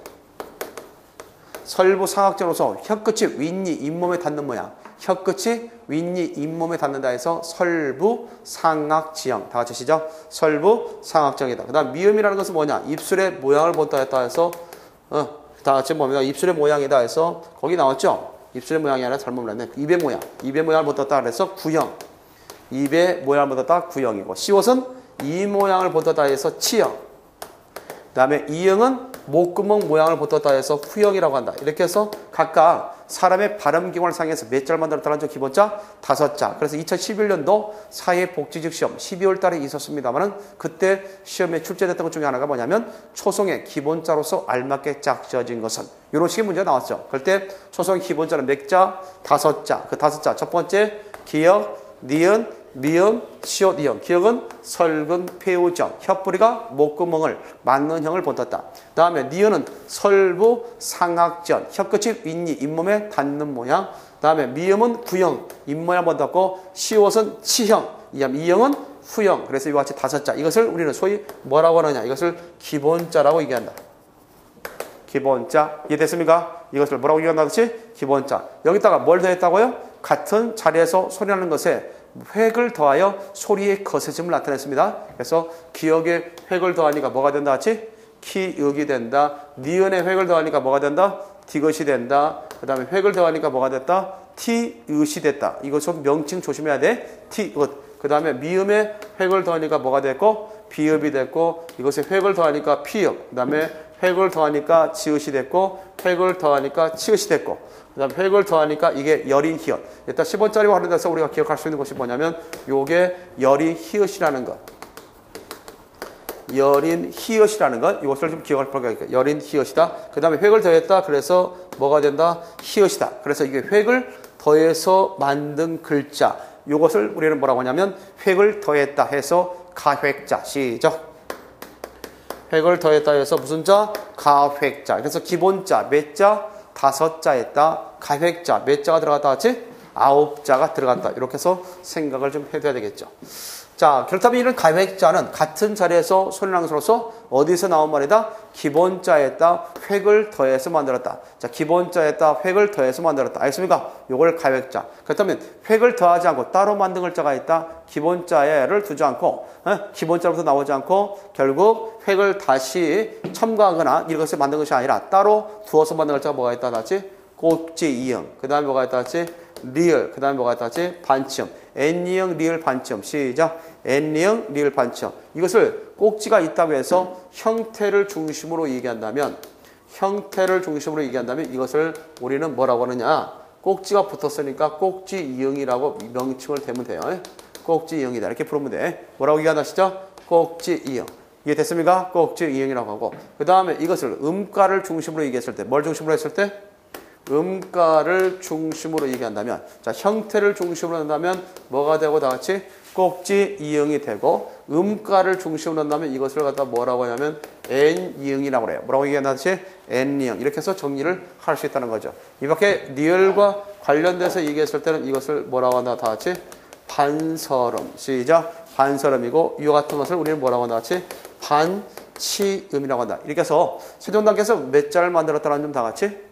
S1: 설부상악지형으로서 혀끝이 윗니 잇몸에 닿는 모양. 혀끝이 윗니 잇몸에 닿는다 해서 설부상악지형. 다 같이 시작. 설부상악지형이다. 그 다음 미음이라는 것은 뭐냐? 입술의 모양을 본다 했다 해서 다 같이 뭡니다. 입술의 모양이다 해서 거기 나왔죠? 입술의 모양이 아니라 잘못 말했네. 입의 모양. 입의 모양을 본다 그래서 구형. 입의 모양을 본다 구형이고 시옷은 이 모양을 본다 해서 치형. 그 다음에 이형은 목구멍 모양을 본다 해서 후형이라고 한다. 이렇게 해서 각각 사람의 발음기관을 상해서 몇 자를 만들었다는 점 기본자 5자. 그래서 2011년도 사회복지직 시험 12월 달에 있었습니다만은 그때 시험에 출제됐던 것 중에 하나가 뭐냐면 초성의 기본자로서 알맞게 짝지어진 것은 이런 식의 문제가 나왔죠. 그럴 때 초성의 기본자는 몇 자? 5자. 그 5자. 첫 번째 기역, 니은, 미음, 시옷, 이형. 기역은 설근, 폐우정. 혀뿌리가 목구멍을 맞는 형을 본떴다. 다음에 니은은 설부, 상악전. 혀끝이 윗니, 잇몸에 닿는 모양. 다음에 미음은 구형, 잇모양 본떴고 시옷은 치형, 이형은 후형. 그래서 이와 같이 5자. 이것을 우리는 소위 뭐라고 하느냐? 이것을 기본자라고 얘기한다. 기본자. 이해됐습니까? 이것을 뭐라고 얘기한다듯이 기본자. 여기다가 뭘 더했다고요? 같은 자리에서 소리 나는 것에 획을 더하여 소리의 거세짐을 나타냈습니다. 그래서 기역에 획을 더하니까 뭐가 된다 같이? 키역이 된다. 니은에 획을 더하니까 뭐가 된다? 디귿이 된다. 그 다음에 획을 더하니까 뭐가 됐다? 티읒이 됐다. 이것은 명칭 조심해야 돼. 티읒. 그 다음에 미음에 획을 더하니까 뭐가 됐고? 비읍이 됐고, 이것에 획을 더하니까 피읍. 그 다음에 획을 더하니까 지읒이 됐고, 획을 더하니까 치읒이 됐고, 그 다음에 획을 더하니까 이게 열인 히읗. 일단 10원짜리와 관련돼서 우리가 기억할 수 있는 것이 뭐냐면 요게 열인 히읗이라는 것. 열인 히읗이라는 것. 이것을 좀 기억할 필요가 있겠다. 열인 히읗이다. 그 다음에 획을 더했다. 그래서 뭐가 된다? 히읗이다. 그래서 이게 획을 더해서 만든 글자. 이것을 우리는 뭐라고 하냐면 획을 더했다 해서 가획자. 시작. 획을 더했다 해서 무슨 자? 가획자. 그래서 기본자 몇 자? 5자 했다. 가획자 몇 자가 들어갔다 같이? 9자가 들어갔다. 이렇게 해서 생각을 좀 해둬야 되겠죠. 자, 그렇다면 이런 가획자는 같은 자리에서 손해랑수로서 어디서 나온 말이다? 기본자에다 획을 더해서 만들었다. 자, 기본자에다 획을 더해서 만들었다. 알겠습니까? 요걸 가획자. 그렇다면 획을 더하지 않고 따로 만든 글자가 있다. 기본자에를 두지 않고 기본자로부터 나오지 않고 결국 획을 다시 첨가하거나 이것을 만든 것이 아니라 따로 두어서 만든 글자가 뭐가 있다? 다시 꼭지 이응. 그 다음에 뭐가 있다? 다시 리을. 그 다음에 뭐가 있다? 다시 반치음. N이응 리을 반치음. 시작. N이응 리을 반치음. 이것을 꼭지가 있다고 해서 형태를 중심으로 얘기한다면 이것을 우리는 뭐라고 하느냐? 꼭지가 붙었으니까 꼭지 이응이라고 명칭을 대면 돼요. 꼭지 이응이다. 이렇게 부르면 돼. 뭐라고 얘기하시죠? 꼭지 이응. 이해 됐습니까? 꼭지 이응이라고 하고. 그 다음에 이것을 음가를 중심으로 얘기했을 때, 뭘 중심으로 했을 때? 음가를 중심으로 얘기한다면, 자, 형태를 중심으로 한다면 뭐가 되고 다 같이 꼭지 이응이 되고, 음가를 중심으로 한다면 이것을 갖다 뭐라고 하냐면 N이응이라고 해요. 뭐라고 얘기하나 다시 N이응. 이렇게 해서 정리를 할 수 있다는 거죠. 이 밖에 리을과 관련돼서 얘기했을 때는 이것을 뭐라고 한다 다 같이 반설음. 시작. 반설음이고, 이와 같은 것을 우리는 뭐라고 한다 같이 반치음이라고 한다. 이렇게 해서 세종단께서 몇 자를 만들었다는 점 다 같이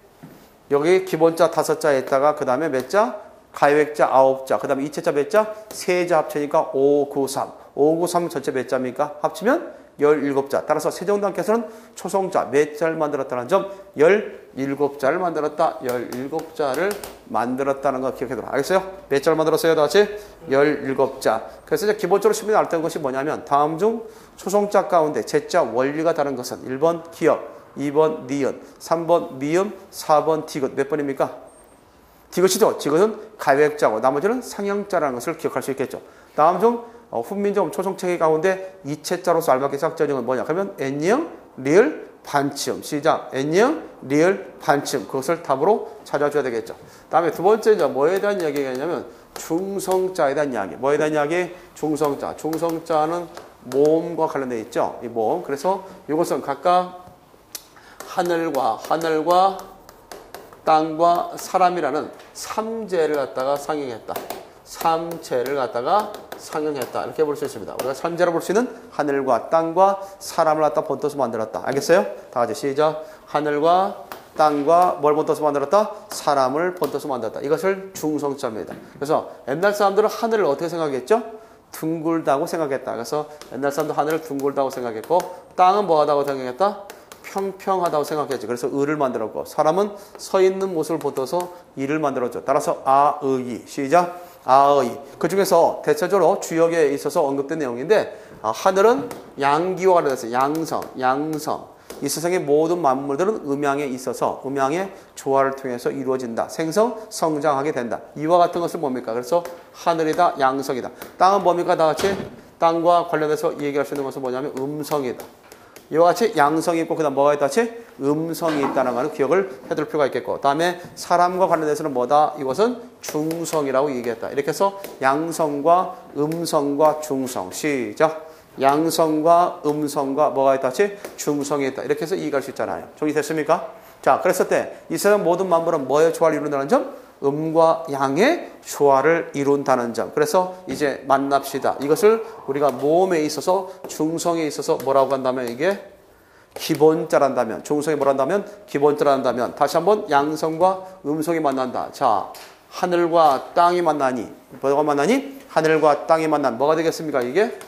S1: 여기 기본자 5자에다가 그 다음에 몇 자? 가획자 9자. 그 다음에 이체자 몇 자? 3자 합치니까 5, 9, 3. 5, 9, 3 전체 몇 자입니까? 합치면 17자. 따라서 세종단께서는 초성자 몇 자를 만들었다는 점? 17자를 만들었다. 17자를 만들었다는 거 기억해두라. 알겠어요? 몇 자를 만들었어요? 다 같이? 17자. 그래서 이제 기본적으로 시민이 알던 것이 뭐냐면 다음 중 초성자 가운데 제자 원리가 다른 것은 1번 기역, 2번 니은, 3번 미음, 4번 디귿. 몇 번입니까? 디귿이죠. 디귿은 가획자고 나머지는 상형자라는 것을 기억할 수 있겠죠. 다음 중 훈민정 초성체계 가운데 이체자로서 알맞게 삭제형은 뭐냐? 그러면 N형, 리을, 반치음. 시작. N형, 리을, 반치음. 그것을 답으로 찾아줘야 되겠죠. 다음에 두 번째 뭐에 대한 이야기가 있냐면 중성자에 대한 이야기. 뭐에 대한 이야기? 중성자. 중성자는 모음과 관련되어 있죠. 이 모음. 그래서 이것은 각각 하늘과 땅과 사람이라는 3재를 갖다가 상형했다. 3재를 갖다가 상형했다. 이렇게 볼 수 있습니다. 우리가 3재로 볼 수 있는 하늘과 땅과 사람을 갖다 번떠서 만들었다. 알겠어요? 다 같이 시작. 하늘과 땅과 뭘 번떠서 만들었다? 사람을 번떠서 만들었다. 이것을 중성자입니다. 그래서 옛날 사람들은 하늘을 어떻게 생각했죠? 둥글다고 생각했다. 그래서 옛날 사람도 하늘을 둥글다고 생각했고, 땅은 뭐하다고 생각했다? 평평하다고 생각했지. 그래서 을을 만들었고, 사람은 서 있는 모습을 보여서 이를 만들었죠. 따라서 아의. 시작. 아의. 그 중에서 대체적으로 주역에 있어서 언급된 내용인데, 하늘은 양기와 관련해서 양성. 이 세상의 모든 만물들은 음양에 있어서 음양의 조화를 통해서 이루어진다. 성장하게 된다. 이와 같은 것을 뭡니까? 그래서 하늘이다, 양성이다. 땅은 뭡니까? 다 같이 땅과 관련해서 얘기할 수 있는 것은 뭐냐면 음성이다. 이와 같이 양성이 있고, 그 다음 뭐가 있다? 같이 음성이 있다는 것을 기억을 해둘 필요가 있겠고, 그 다음에 사람과 관련해서는 뭐다? 이것은 중성이라고 얘기했다. 이렇게 해서 양성과 음성과 중성. 시작. 양성과 음성과 뭐가 있다? 같이 중성이 있다. 이렇게 해서 이해할 수 있잖아요. 정리됐습니까? 자, 그랬을 때 이 세상 모든 만물은 뭐의 조화를 이룬다는 점? 음과 양의 조화를 이룬다는 점. 그래서 이제 만납시다. 이것을 우리가 모음에 있어서 중성에 있어서 뭐라고 한다면 이게 기본자란다면, 중성이 뭐란다면 기본자란다면, 다시 한번 양성과 음성이 만난다. 자, 하늘과 땅이 만나니 뭐가 만나니? 하늘과 땅이 만난 뭐가 되겠습니까? 이게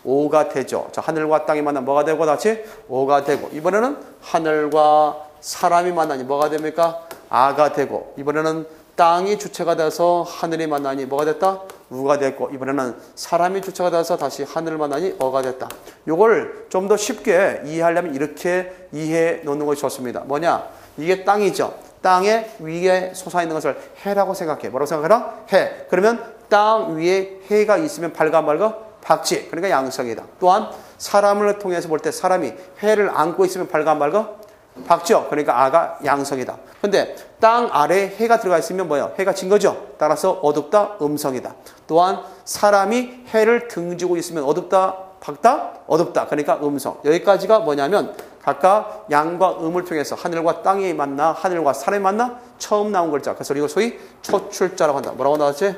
S1: 오가 되죠. 자, 하늘과 땅이 만나면 뭐가 되고 같이 오가 되고, 이번에는 하늘과 사람이 만나니 뭐가 됩니까? 아가 되고, 이번에는 땅이 주체가 돼서 하늘이 만나니 뭐가 됐다? 우가 됐고, 이번에는 사람이 주체가 돼서 다시 하늘을 만나니 어가 됐다. 요걸 좀 더 쉽게 이해하려면 이렇게 이해해 놓는 것이 좋습니다. 뭐냐? 이게 땅이죠. 땅의 위에 솟아있는 것을 해라고 생각해. 뭐라고 생각해라? 해. 그러면 땅 위에 해가 있으면 밝아 말까? 밝지. 그러니까 양성이다. 또한 사람을 통해서 볼 때 사람이 해를 안고 있으면 밝아 말까? 밝죠. 그러니까 아가 양성이다. 근데 땅 아래에 해가 들어가 있으면 뭐예요? 해가 진 거죠. 따라서 어둡다, 음성이다. 또한 사람이 해를 등지고 있으면 어둡다, 밝다, 어둡다. 그러니까 음성. 여기까지가 뭐냐면 각각 양과 음을 통해서 하늘과 땅이 만나 하늘과 사람이 만나 처음 나온 글자. 그래서 이걸 소위 초출자라고 한다. 뭐라고 나왔지?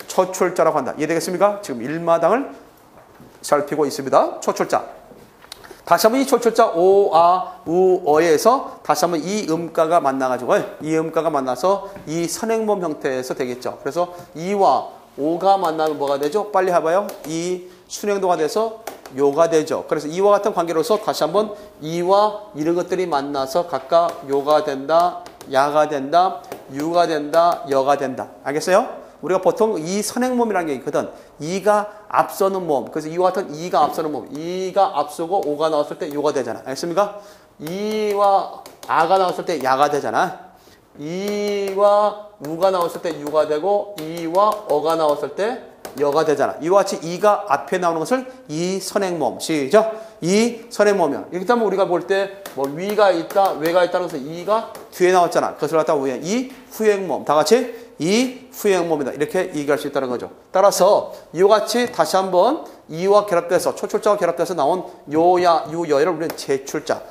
S1: 초출자라고 한다. 이해되겠습니까? 지금 일마당을 살피고 있습니다. 초출자. 다시 한번 이 초출자 오, 아, 우, 어에서 다시 한번 이 음가가 만나가지고 이 음가가 만나서 이 선행몸 형태에서 되겠죠. 그래서 이와 오가 만나면 뭐가 되죠? 빨리 해봐요. 이 순행도가 돼서 요가 되죠. 그래서 이와 같은 관계로서 다시 한번 이와 이런 것들이 만나서 각각 요가 된다, 야가 된다, 유가 된다, 여가 된다. 알겠어요? 우리가 보통 이 선행몸이라는 게 있거든. 이가 앞서는 몸. 그래서 이와 같은 이가 앞서는 몸. 이가 앞서고 오가 나왔을 때 요가 되잖아. 알겠습니까? 이와 아가 나왔을 때 야가 되잖아. 이와 우가 나왔을 때 유가 되고 이와 어가 나왔을 때 여가 되잖아. 이와 같이 이가 앞에 나오는 것을 이 선행몸. 시작. 이 선행몸이야. 이렇게 하면 우리가 볼 때 뭐 위가 있다, 외가 있다는 것은 이가 뒤에 나왔잖아. 그것을 갖다가 위에 이 후행몸. 다 같이 이 후행몸이다. 이렇게 얘기할 수 있다는 거죠. 따라서 이와 같이 다시 한번 이와 결합돼서 초출자와 결합돼서 나온 요야, 유여를 우리는 제출자.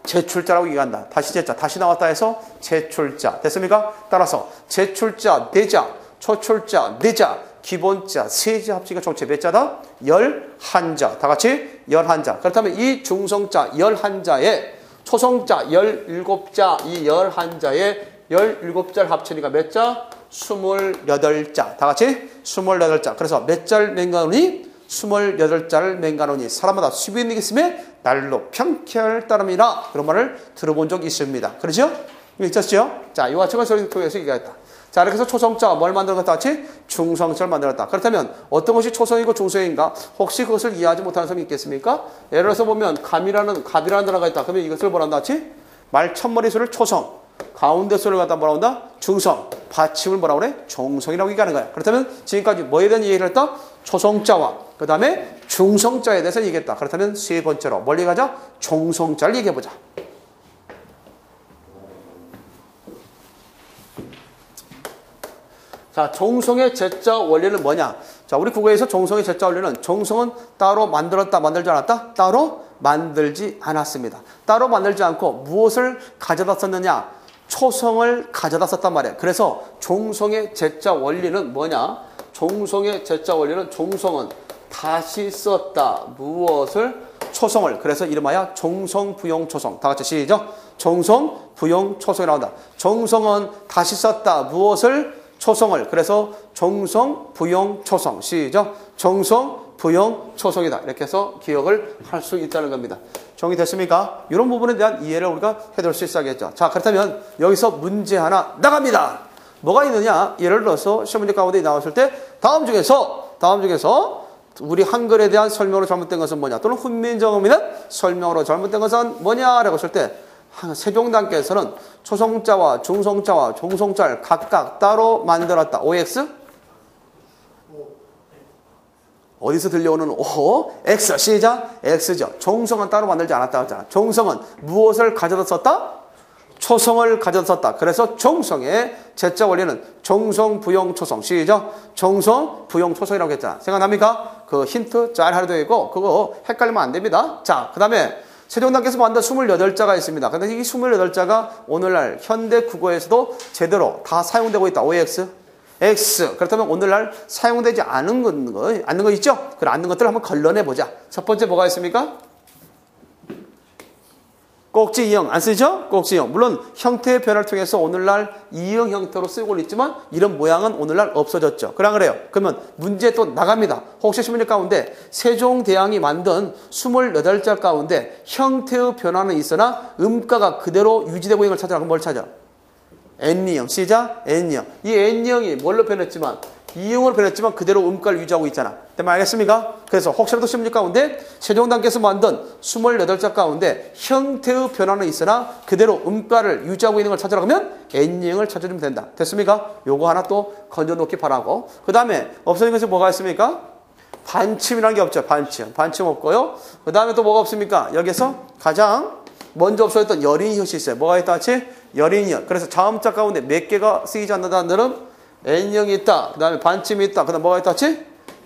S1: 제출자라고 얘기한다. 다시 제자. 다시 나왔다 해서 제출자. 됐습니까? 따라서 제출자, 내자, 초출자, 내자, 기본자, 세자 합치가 총체 몇 자다? 11자. 다 같이 11자. 그렇다면 이 중성자 11자에 초성자 17자, 이 11자에 17자를 합치니까 몇 자? 28자. 다 같이 28자. 그래서 몇 자를 맹가노니? 28자를 맹가노니 사람마다 수비는 있음에 날로 평쾌할 따름이라. 그런 말을 들어본 적이 있습니다. 그렇죠? 있었죠? 자, 이와 같은 것을 통해서 얘기했다. 자, 이렇게 해서 초성자가 뭘 만들었다 같이? 중성자를 만들었다. 그렇다면 어떤 것이 초성이고 중성인가? 혹시 그것을 이해하지 못하는 사람이 있겠습니까? 예를 들어서 보면 갑이라는 단어가 있다. 그러면 이것을 뭐라 한다 같이? 말 첫머리수를 초성, 가운데 수를 갖다 뭐라 한다? 중성, 받침을 뭐라 그래? 종성이라고 얘기하는 거야. 그렇다면 지금까지 뭐에 대한 얘기를 했다? 초성자와 그 다음에 중성자에 대해서 얘기했다. 그렇다면 세 번째로 멀리 가자. 종성자를 얘기해보자. 자, 종성의 제자 원리는 뭐냐? 자, 우리 국어에서 종성의 제자 원리는 종성은 따로 만들었다, 만들지 않았다? 따로 만들지 않았습니다. 따로 만들지 않고 무엇을 가져다 썼느냐? 초성을 가져다 썼단 말이에요. 그래서 종성의 제자 원리는 뭐냐? 종성의 제자 원리는 종성은 다시 썼다. 무엇을? 초성을. 그래서 이름하여 종성부용초성. 다 같이 시작. 종성부용초성이 나온다. 종성은 다시 썼다. 무엇을? 초성을. 그래서 종성부용초성. 시작. 종성부용초성이다. 이렇게 해서 기억을 할 수 있다는 겁니다. 정리됐습니까? 이런 부분에 대한 이해를 우리가 해둘 수 있어야겠죠. 자, 그렇다면 여기서 문제 하나 나갑니다. 뭐가 있느냐? 예를 들어서 시험 문제 가운데 나왔을 때 다음 중에서 우리 한글에 대한 설명으로 잘못된 것은 뭐냐? 또는 훈민정음이는 설명으로 잘못된 것은 뭐냐라고 했을 때 세종단께서는 초성자와 중성자와 종성자를 각각 따로 만들었다. OX? 어디서 들려오는 O? X. 시작. X죠. 종성은 따로 만들지 않았다고 했잖아. 종성은 무엇을 가져다 썼다? 초성을 가져다 썼다. 그래서 종성의 제자 원리는 종성부용초성. 시작. 종성부용초성이라고 했잖아. 생각납니까? 그 힌트 잘 하려도 되고 그거 헷갈리면 안 됩니다. 자, 그 다음에 세종단께서 만든 28자가 있습니다. 근데 이 28자가 오늘날 현대 국어에서도 제대로 다 사용되고 있다. OX, X. 그렇다면 오늘날 사용되지 않는 거 있죠? 그 않는 것들을 한번 걸러내보자. 첫 번째 뭐가 있습니까? 꼭지 이형 안 쓰죠? 꼭지 이형. 물론 형태의 변화를 통해서 오늘날 이형 형태로 쓰고는 있지만 이런 모양은 오늘날 없어졌죠. 그래요. 그러면 문제 또 나갑니다. 혹시 시문제 가운데 세종대왕이 만든 28자 가운데 형태의 변화는 있으나 음가가 그대로 유지되고 있는 걸 찾으라. 그럼 뭘 찾아? N형. 시작. N형. 이 N형이 뭘로 변했지만 이형으로 변했지만 그대로 음가를 유지하고 있잖아. 때문에 알겠습니까? 그래서 혹시라도 시문제 가운데 세종단께서 만든 28자 가운데 형태의 변화는 있으나 그대로 음가를 유지하고 있는 걸 찾으라 그러면 N형을 찾아주면 된다. 됐습니까? 요거 하나 또 건져놓기 바라고. 그 다음에 없어진 것이 뭐가 있습니까? 반침이라는 게 없죠. 반침 없고요. 그 다음에 또 뭐가 없습니까? 여기서 가장 먼저 없어졌던 열인이엇이 있어요. 뭐가 있다 같이? 열인이엇. 그래서 자음자 가운데 몇 개가 쓰이지 않는다는 데는 N형이 있다. 그 다음에 반침이 있다. 그 다음 뭐가 있다 같이?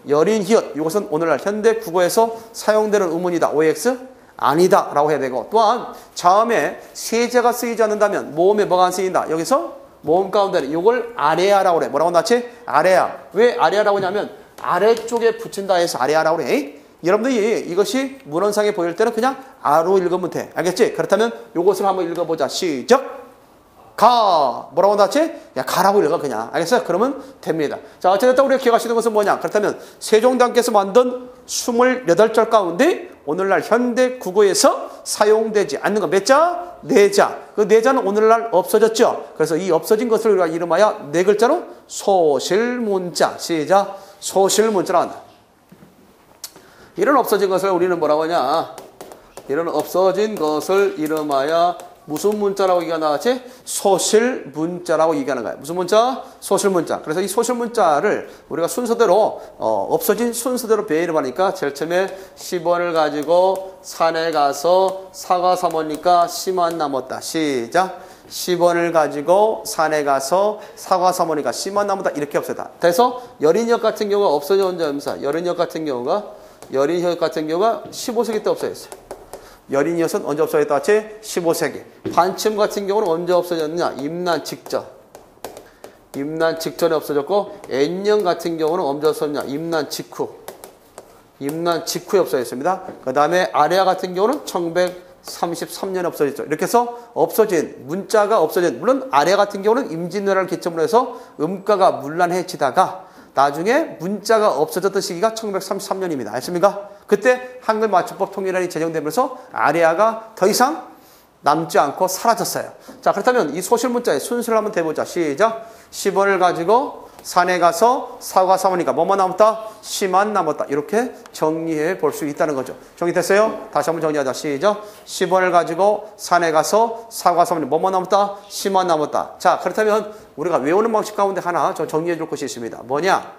S1: 여린 히읗. 이것은 오늘날 현대 국어에서 사용되는 의문이다. OX 아니다 라고 해야 되고, 또한 자음에 세자가 쓰이지 않는다면 모음에 뭐가 안 쓰인다. 여기서 모음 가운데는 이걸 아래야라고 그래. 뭐라고 나왔지? 아래야. 왜 아래야라고 하냐면 아래쪽에 붙인다 해서 아래야라고 그래. 여러분들이 이것이 문헌상에 보일 때는 그냥 아로 읽으면 돼. 알겠지? 그렇다면 이것을 한번 읽어보자. 시작. 가. 뭐라고 나왔지? 야, 가라고 읽어 그냥. 알겠어요? 그러면 됩니다. 자, 어쨌든 우리가 기억하시는 것은 뭐냐? 그렇다면 세종대왕께서 만든 28절 가운데 오늘날 현대 국어에서 사용되지 않는 것 몇 자? 4자. 그 4자는 오늘날 없어졌죠. 그래서 이 없어진 것을 우리가 이름하여 4글자로 소실문자. 시작. 소실문자라고 한다. 이런 없어진 것을 우리는 뭐라고 하냐? 이런 없어진 것을 이름하여 무슨 문자라고 얘기가 나왔지? 소실문자라고 얘기하는 거야. 무슨 문자? 소실문자. 그래서 이 소실문자를 우리가 순서대로 없어진 순서대로 배열을 하니까 제일 처음에 10원을 가지고 산에 가서 사과 사모니까 씨만 남았다. 시작. 10원을 가지고 산에 가서 사과 사모니까 씨만 남았다. 이렇게 없어졌다. 그래서 여린역 같은 경우가 없어진 점사. 여린역 같은 경우가 15세기 때 없어졌어요. 여린이엇은 언제 없어졌다 같이? 15세기. 반침 같은 경우는 언제 없어졌느냐? 임난 직전. 임난 직전에 없어졌고, N년 같은 경우는 언제 없어졌냐? 임난 직후. 임난 직후에 없어졌습니다. 그 다음에 아레아 같은 경우는 1133년에 없어졌죠. 이렇게 해서 없어진, 문자가 없어진, 물론 아레아 같은 경우는 임진왜란을 기점으로 해서 음가가 문란해지다가 나중에 문자가 없어졌던 시기가 1933년입니다. 아십니까? 그때 한글 맞춤법 통일안이 제정되면서 아레아가 더 이상 남지 않고 사라졌어요. 자, 그렇다면 이 소실문자의 순서를 한번 대보자. 시작. 10원을 가지고 산에 가서 사과 사모니까 뭐만 남았다? 씨만 남았다. 이렇게 정리해 볼 수 있다는 거죠. 정리됐어요? 다시 한번 정리하자. 시작. 10원을 가지고 산에 가서 사과 사모니까 뭐만 남았다? 씨만 남았다. 자, 그렇다면 우리가 외우는 방식 가운데 하나 저 정리해 줄 것이 있습니다. 뭐냐?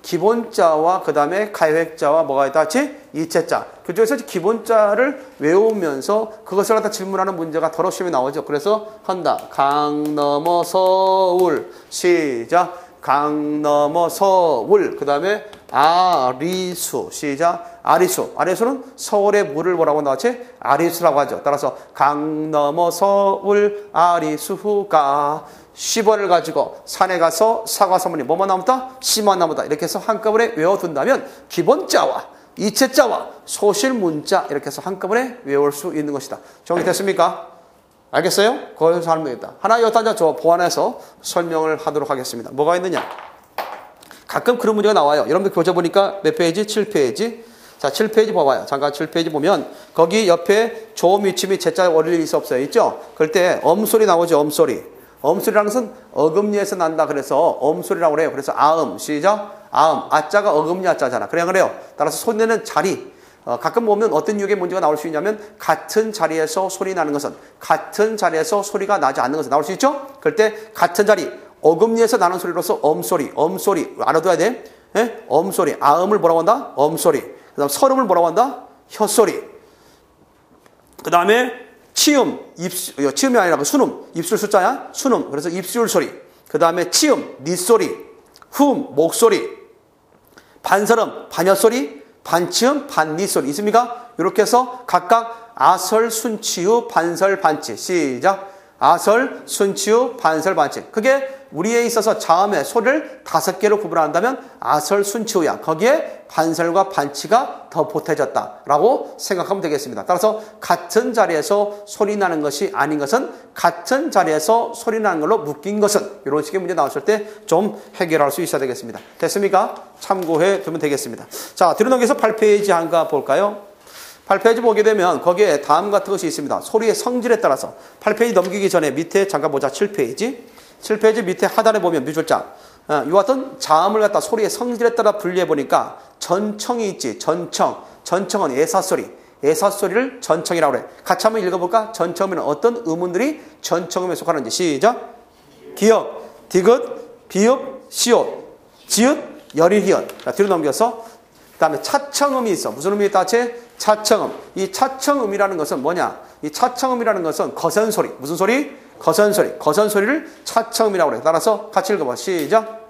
S1: 기본자와 그 다음에 가획자와 뭐가 있다? 이체자. 그중에서 기본자를 외우면서 그것을 갖다 질문하는 문제가 더러 시험에 나오죠. 그래서 한다. 강 넘어 서울. 시작. 강 넘어 서울. 그 다음에 아리수. 시작. 아리수. 아리수는 서울의 물을 뭐라고 나왔지? 아리수라고 하죠. 따라서 강 넘어 서울 아리수가 10원을 가지고 산에 가서 사과 사모니 뭐만 남았다? 씨만 남았다. 이렇게 해서 한꺼번에 외워둔다면 기본자와 이체자와 소실문자 이렇게 해서 한꺼번에 외울 수 있는 것이다. 정리됐습니까? 알겠어요? 그걸 설명했다. 하나 여기다 저 보완해서 설명을 하도록 하겠습니다. 뭐가 있느냐? 가끔 그런 문제가 나와요. 여러분들 교재 보니까 몇 페이지? 7페이지. 자, 7페이지 봐봐요. 잠깐 7페이지 보면 거기 옆에 조음 위침이 제자 월일 있어 없어요? 있죠? 그럴 때 엄소리 나오죠? 엄소리. 엄소리라는 것은 어금니에서 난다. 그래서 엄소리라고 그래요. 그래서 아음, 시작. 아음. 아자가 어금니 아자잖아. 그래요. 따라서 소리 내는 자리. 가끔 보면 어떤 유형의 문제가 나올 수 있냐면 같은 자리에서 소리 나는 것은 같은 자리에서 소리가 나지 않는 것은 나올 수 있죠? 그럴 때 같은 자리. 어금니에서 나는 소리로서 엄소리. 엄소리. 알아둬야 돼. 예? 엄소리. 아음을 뭐라고 한다? 엄소리. 그 다음 설음을 뭐라고 한다? 혀소리. 그 다음에 치음, 치음이 아니라 순음, 입술 숫자야? 순음. 그래서 입술 소리. 그 다음에 치음, 니소리, 흠, 목소리, 반설음, 반여소리, 반치음, 반니소리. 있습니까? 이렇게 해서 각각 아설, 순치유, 반설, 반치. 시작. 아설, 순치유, 반설, 반치. 그게 우리에 있어서 자음의 소리를 5개로 구분한다면 아설, 순치유야. 거기에 반설과 반치가 더 보태졌다라고 생각하면 되겠습니다. 따라서 같은 자리에서 소리 나는 것이 아닌 것은 같은 자리에서 소리 나는 걸로 묶인 것은 이런 식의 문제 나왔을 때 좀 해결할 수 있어야 되겠습니다. 됐습니까? 참고해 두면 되겠습니다. 자, 뒤로 넘겨서 8페이지 한가 볼까요? 8페이지 보게 되면 거기에 다음 같은 것이 있습니다. 소리의 성질에 따라서 8페이지 넘기기 전에 밑에 잠깐 보자. 7페이지. 7페이지 밑에 하단에 보면 뮤줄장. 이와 같은 자음을 갖다 소리의 성질에 따라 분리해 보니까 전청이 있지. 전청. 전청은 애사소리. 애사소리를 전청이라고 그래. 같이 한번 읽어볼까? 전청에는 어떤 음운들이 전청음에 속하는지. 시작. 기역, 디귿, 비읍, 시옷, 지읒, 여리히읗. 자, 뒤로 넘겨서 그 다음에 차청음이 있어. 무슨 음이 있다? 차청음. 이 차청음이라는 것은 뭐냐? 이 차청음이라는 것은 거선소리. 무슨 소리? 거선소리. 거선소리를 차청음이라고 그래. 따라서 같이 읽어봐. 시작.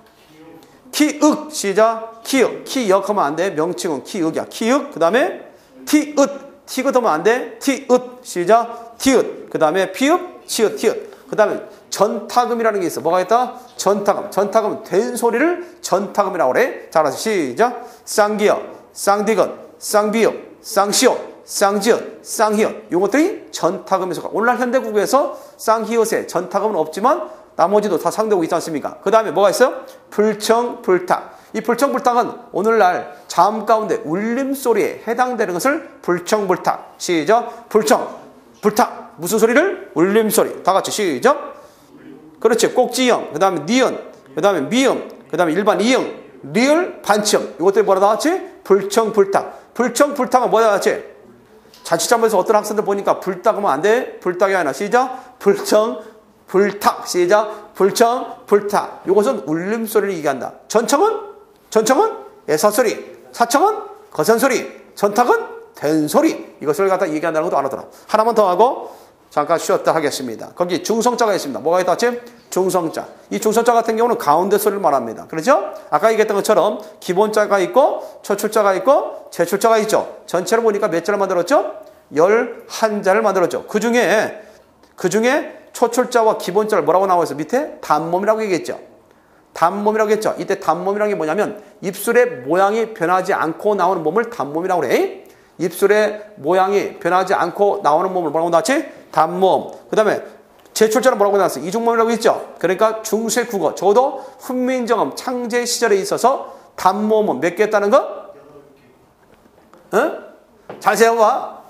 S1: 키윽 시작. 키윽. 키역 하면 안 돼. 명칭은 키윽이야. 키윽. 그 다음에 티읒. 티귿 하면 안 돼. 티읒 시작. 티읒. 그 다음에 피읍. 치읒. 티읒. 그 다음에 전타금이라는 게 있어. 뭐가 있다? 전타금. 전타금은 된 소리를 전타금이라고 그래. 자, 알아서 시작. 쌍기역, 쌍디귿, 쌍비역, 쌍시역, 쌍지읒, 쌍희읒. 요것들이 전타금에 속하. 오늘날 현대국어에서 쌍희읒에 전타금은 없지만 나머지도 다 상대하고 있지 않습니까? 그 다음에 뭐가 있어요? 불청, 불탁. 이 불청, 불탁은 오늘날 자음 가운데 울림소리에 해당되는 것을 불청, 불탁. 시작. 불청, 불탁. 무슨 소리를? 울림소리. 다 같이 시작. 그렇지. 꼭지형, 그 다음에 니은, 그 다음에 미음, 그 다음에 일반 이응, 리을, 반치음. 이것들이 뭐라 나왔지? 불청, 불탁. 불청, 불탁은 뭐라 나왔지? 자칫잘못해서 어떤 학생들 보니까 불탁 하면 안 돼. 불탁이 아니라 시작. 불청, 불탁. 시작. 불청, 불탁. 이것은 울림소리를 얘기한다. 전청은? 전청은? 애사소리. 사청은? 거센소리. 전탁은? 된소리. 이것을 갖다 얘기한다는 것도 알아둬라. 하나만 더 하고 잠깐 쉬었다 하겠습니다. 거기 중성자가 있습니다. 뭐가 있다지? 중성자. 이 중성자 같은 경우는 가운데 소리를 말합니다. 그렇죠? 아까 얘기했던 것처럼 기본자가 있고 초출자가 있고 제출자가 있죠. 전체로 보니까 몇 자를 만들었죠? 11자를 만들었죠. 그 중에 초출자와 기본자를 뭐라고 나와 있어? 밑에 단모음이라고 얘기했죠. 단모음이라고 했죠. 이때 단모음이라는 게 뭐냐면 입술의 모양이 변하지 않고 나오는 몸을 단모음이라고 그래. 입술의 모양이 변하지 않고 나오는 몸을 뭐라고 나왔지? 단모음. 그 다음에 제출자는 뭐라고 나왔어? 이중모음이라고 했죠. 그러니까 중세 국어, 적어도 훈민정음 창제 시절에 있어서 단모음은 몇 개 했다는 거? 응? 잘 세워봐.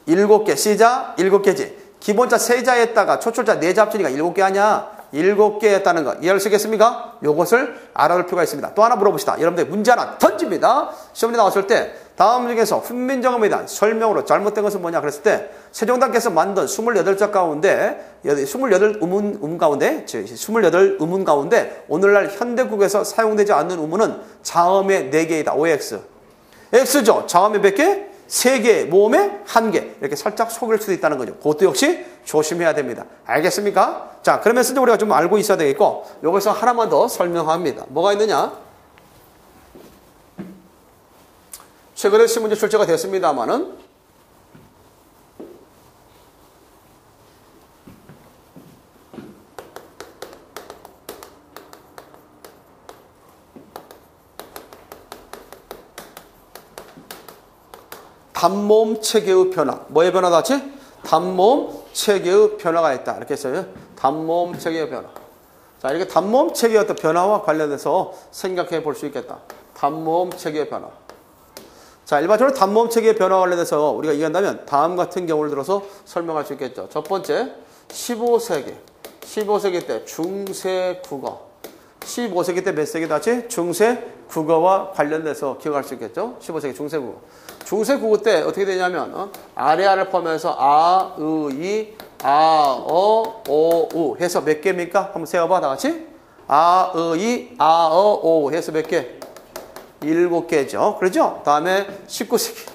S1: 7개. 시작. 7개지. 기본자 3자에다가 초출자 4자 합치니까 7개 아니야. 7개 했다는 거 이해할 수 있겠습니까? 이것을 알아둘 필요가 있습니다. 또 하나 물어봅시다. 여러분들 문제 하나 던집니다. 시험에 나왔을 때 다음 중에서 훈민정음에 대한 설명으로 잘못된 것은 뭐냐 그랬을 때 세종대왕께서 만든 28자 가운데 28음운 가운데 28음운 가운데 오늘날 현대국에서 사용되지 않는 음운은 자음의 4개이다. OX. X죠. 자음의 몇 개? 3개, 모음에 1개. 이렇게 살짝 속일 수도 있다는 거죠. 그것도 역시 조심해야 됩니다. 알겠습니까? 자, 그러면서 이제 우리가 좀 알고 있어야 되겠고, 여기서 하나만 더 설명합니다. 뭐가 있느냐? 최근에 신문제 출제가 됐습니다만은, 단모음 체계의 변화. 뭐의 변화다 하지? 단모음 체계의 변화가 있다. 이렇게 했어요. 단모음 체계의 변화. 자, 이렇게 단모음 체계의 어떤 변화와 관련해서 생각해 볼 수 있겠다. 단모음 체계의 변화. 자, 일반적으로 단모음 체계의 변화와 관련해서 우리가 얘기한다면 다음 같은 경우를 들어서 설명할 수 있겠죠. 첫 번째, 15세기. 15세기 때 중세 국어. 15세기 때 몇 세기다 하지? 중세 국어와 관련돼서 기억할 수 있겠죠. 15세기 중세 국어. 중세 국어 때 어떻게 되냐면 아래아를 포함해서 아, 으, 이, 아, 어, 오, 우 해서 몇 개입니까? 한번 세어봐 다 같이. 아, 으, 이, 아, 어, 오 해서 몇 개? 7개죠. 그렇죠? 다음에 19세기.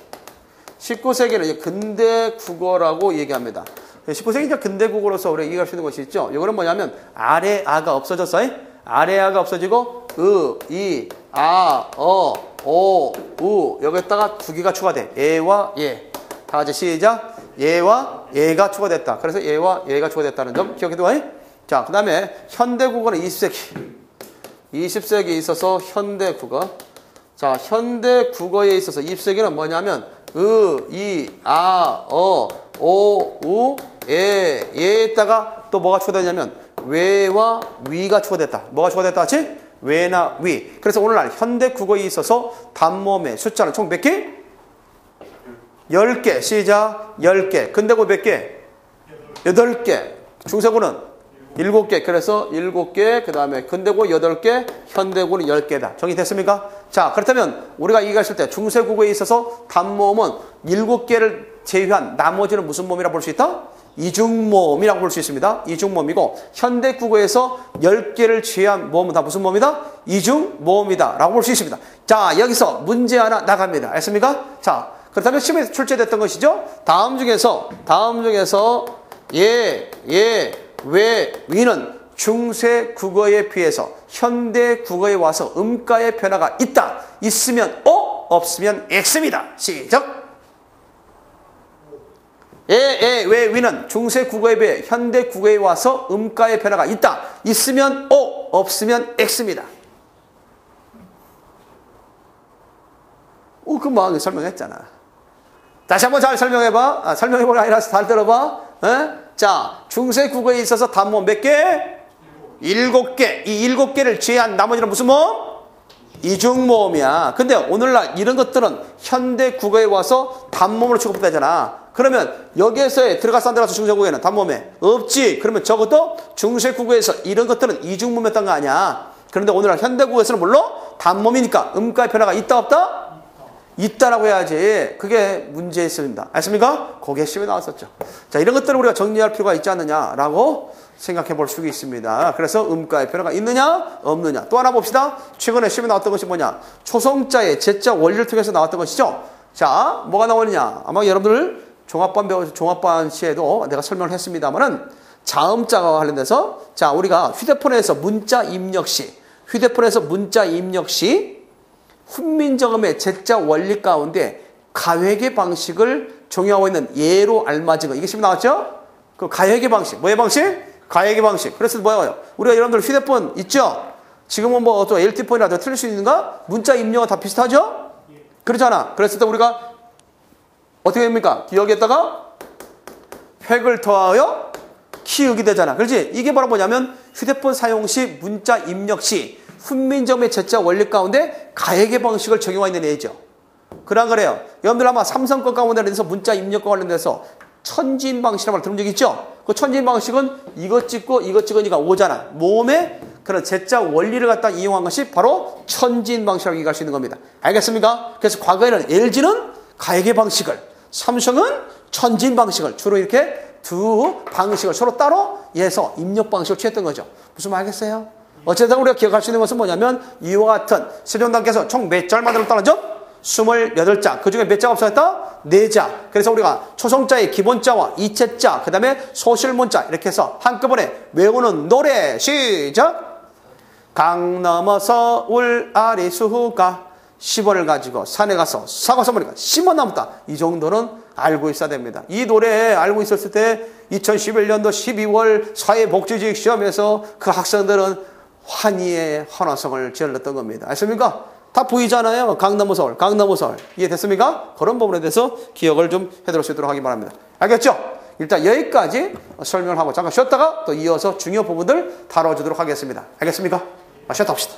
S1: 19세기는 이제 근대 국어라고 얘기합니다. 19세기 이제 근대 국어로서 우리가 이해할 수 있는 것이 있죠. 이거는 뭐냐면 아래 아가 없어졌어요. 아래 아가 없어지고 으, 이, 아, 어, 오, 우 여기다가 2개가 추가돼. 예와 예. 다 같이 시작. 예와 예가 추가됐다. 그래서 예와 예가 추가됐다는 점 기억해둬요. 자, 그 다음에 현대국어는 20세기. 20세기에 있어서 현대국어. 자, 현대국어에 있어서 20세기는 뭐냐면 으, 이, 아, 어, 오, 우, 예, 예에다가 또 뭐가 추가되냐면 외와 위가 추가됐다. 뭐가 추가됐다 하지? 외나 위. 그래서 오늘날 현대 국어에 있어서 단모음의 숫자는 총 몇 개? 10개. 시작. 10개. 근대고 몇 개? 8개. 중세고는 7개. 그래서 7개. 그 다음에 근대고 8개. 현대고는 10개다. 정리됐습니까? 자, 그렇다면 우리가 얘기했을 때 중세국어에 있어서 단모음은 7개를 제외한 나머지는 무슨 모음이라고 볼 수 있다? 이중모음이라고 볼 수 있습니다. 이중모음이고 현대국어에서 10개를 제외한 모음은 다 무슨 모음이다? 이중모음이다 라고 볼 수 있습니다. 자, 여기서 문제 하나 나갑니다. 알겠습니까? 자, 그렇다면 시험에 출제됐던 것이죠. 다음 중에서 예, 왜, 위는 중세국어에 비해서 현대 국어에 와서 음가의 변화가 있다. 있으면 O, 없으면 X입니다. 시작. 왜 위는 중세 국어에 비해 현대 국어에 와서 음가의 변화가 있다. 있으면 O, 없으면 X입니다. 금방 설명했잖아. 다시 한번 잘 설명해봐. 설명해보가 아니라 잘 들어봐. 자, 중세 국어에 있어서 단모 몇 개? 7개. 이 7개를 제한 나머지는 무슨 모음? 이중모음이야. 근데 오늘날 이런 것들은 현대 국어에 와서 단모음으로 취급되잖아. 그러면 여기에서 들어가서 안 들어가서 중세 국어에는 단모음에 없지. 그러면 적어도 중세 국어에서 이런 것들은 이중모음이었던 거 아니야. 그런데 오늘날 현대 국어에서는 물론 단모음이니까 음가의 변화가 있다 없다? 있다라고 해야지. 그게 문제였습니다. 알습니까? 거기에 시험에 나왔었죠. 자, 이런 것들을 우리가 정리할 필요가 있지 않느냐라고 생각해 볼 수 있습니다. 그래서 음가의 변화가 있느냐 없느냐. 또 하나 봅시다. 최근에 시험에 나왔던 것이 뭐냐. 초성자의 제자 원리를 통해서 나왔던 것이죠. 자, 뭐가 나오느냐. 아마 여러분들 종합반 시에도 내가 설명을 했습니다만은 자음자가 관련돼서 자, 우리가 휴대폰에서 문자 입력 시 훈민정음의 제자 원리 가운데 가회계 방식을 적용하고 있는 예로 알맞은 거. 이게 지금 나왔죠? 그 가회계 방식. 뭐의 방식? 가회계 방식. 그래서 뭐예요? 우리가 여러분들 휴대폰 있죠? 지금은 뭐 또 LT폰이라도 틀릴 수 있는가? 문자 입력은 다 비슷하죠? 그렇잖아. 그랬을 때 우리가 어떻게 됩니까? 기억에다가 획을 더하여 키우게 되잖아. 그렇지? 이게 바로 뭐냐면 휴대폰 사용 시 문자 입력 시 훈민정음의 제자 원리 가운데 가회계 방식을 적용하고 있는 예죠. 그래요. 여러분들 아마 삼성 것 가운데 대해서 문자 입력과 관련돼서 천진 방식이라는 말 들은 적 있죠? 그 천진 방식은 이것 찍고 이것 찍으니까 오잖아. 모음의 그런 제자 원리를 갖다 이용한 것이 바로 천진 방식이라고 얘기할 수 있는 겁니다. 알겠습니까? 그래서 과거에는 LG는 가회계 방식을, 삼성은 천진 방식을 주로 이렇게 두 방식을 서로 따로 해서 입력 방식을 취했던 거죠. 무슨 말 하겠어요? 어쨌든 우리가 기억할 수 있는 것은 뭐냐면 이와 같은 세종대왕께서 총 몇 자를 만들었다죠? 28자. 그 중에 몇 자가 없어졌다? 4자. 그래서 우리가 초성자의 기본자와 이체자, 그 다음에 소실문자 이렇게 해서 한꺼번에 외우는 노래. 시작! 강 넘어 서울 아리수가 10원을 가지고 산에 가서 사과 선물이가 심어 남았다. 이 정도는 알고 있어야 됩니다. 이 노래 알고 있었을 때 2011년도 12월 사회복지직 시험에서 그 학생들은 환희의 환호성을 질렀던 겁니다. 아십니까? 다 보이잖아요. 강남호 서울. 이해됐습니까? 그런 부분에 대해서 기억을 좀 해드릴 수 있도록 하기 바랍니다. 알겠죠? 일단 여기까지 설명을 하고 잠깐 쉬었다가 또 이어서 중요 부분들 다뤄주도록 하겠습니다. 알겠습니까? 쉬었다 합시다.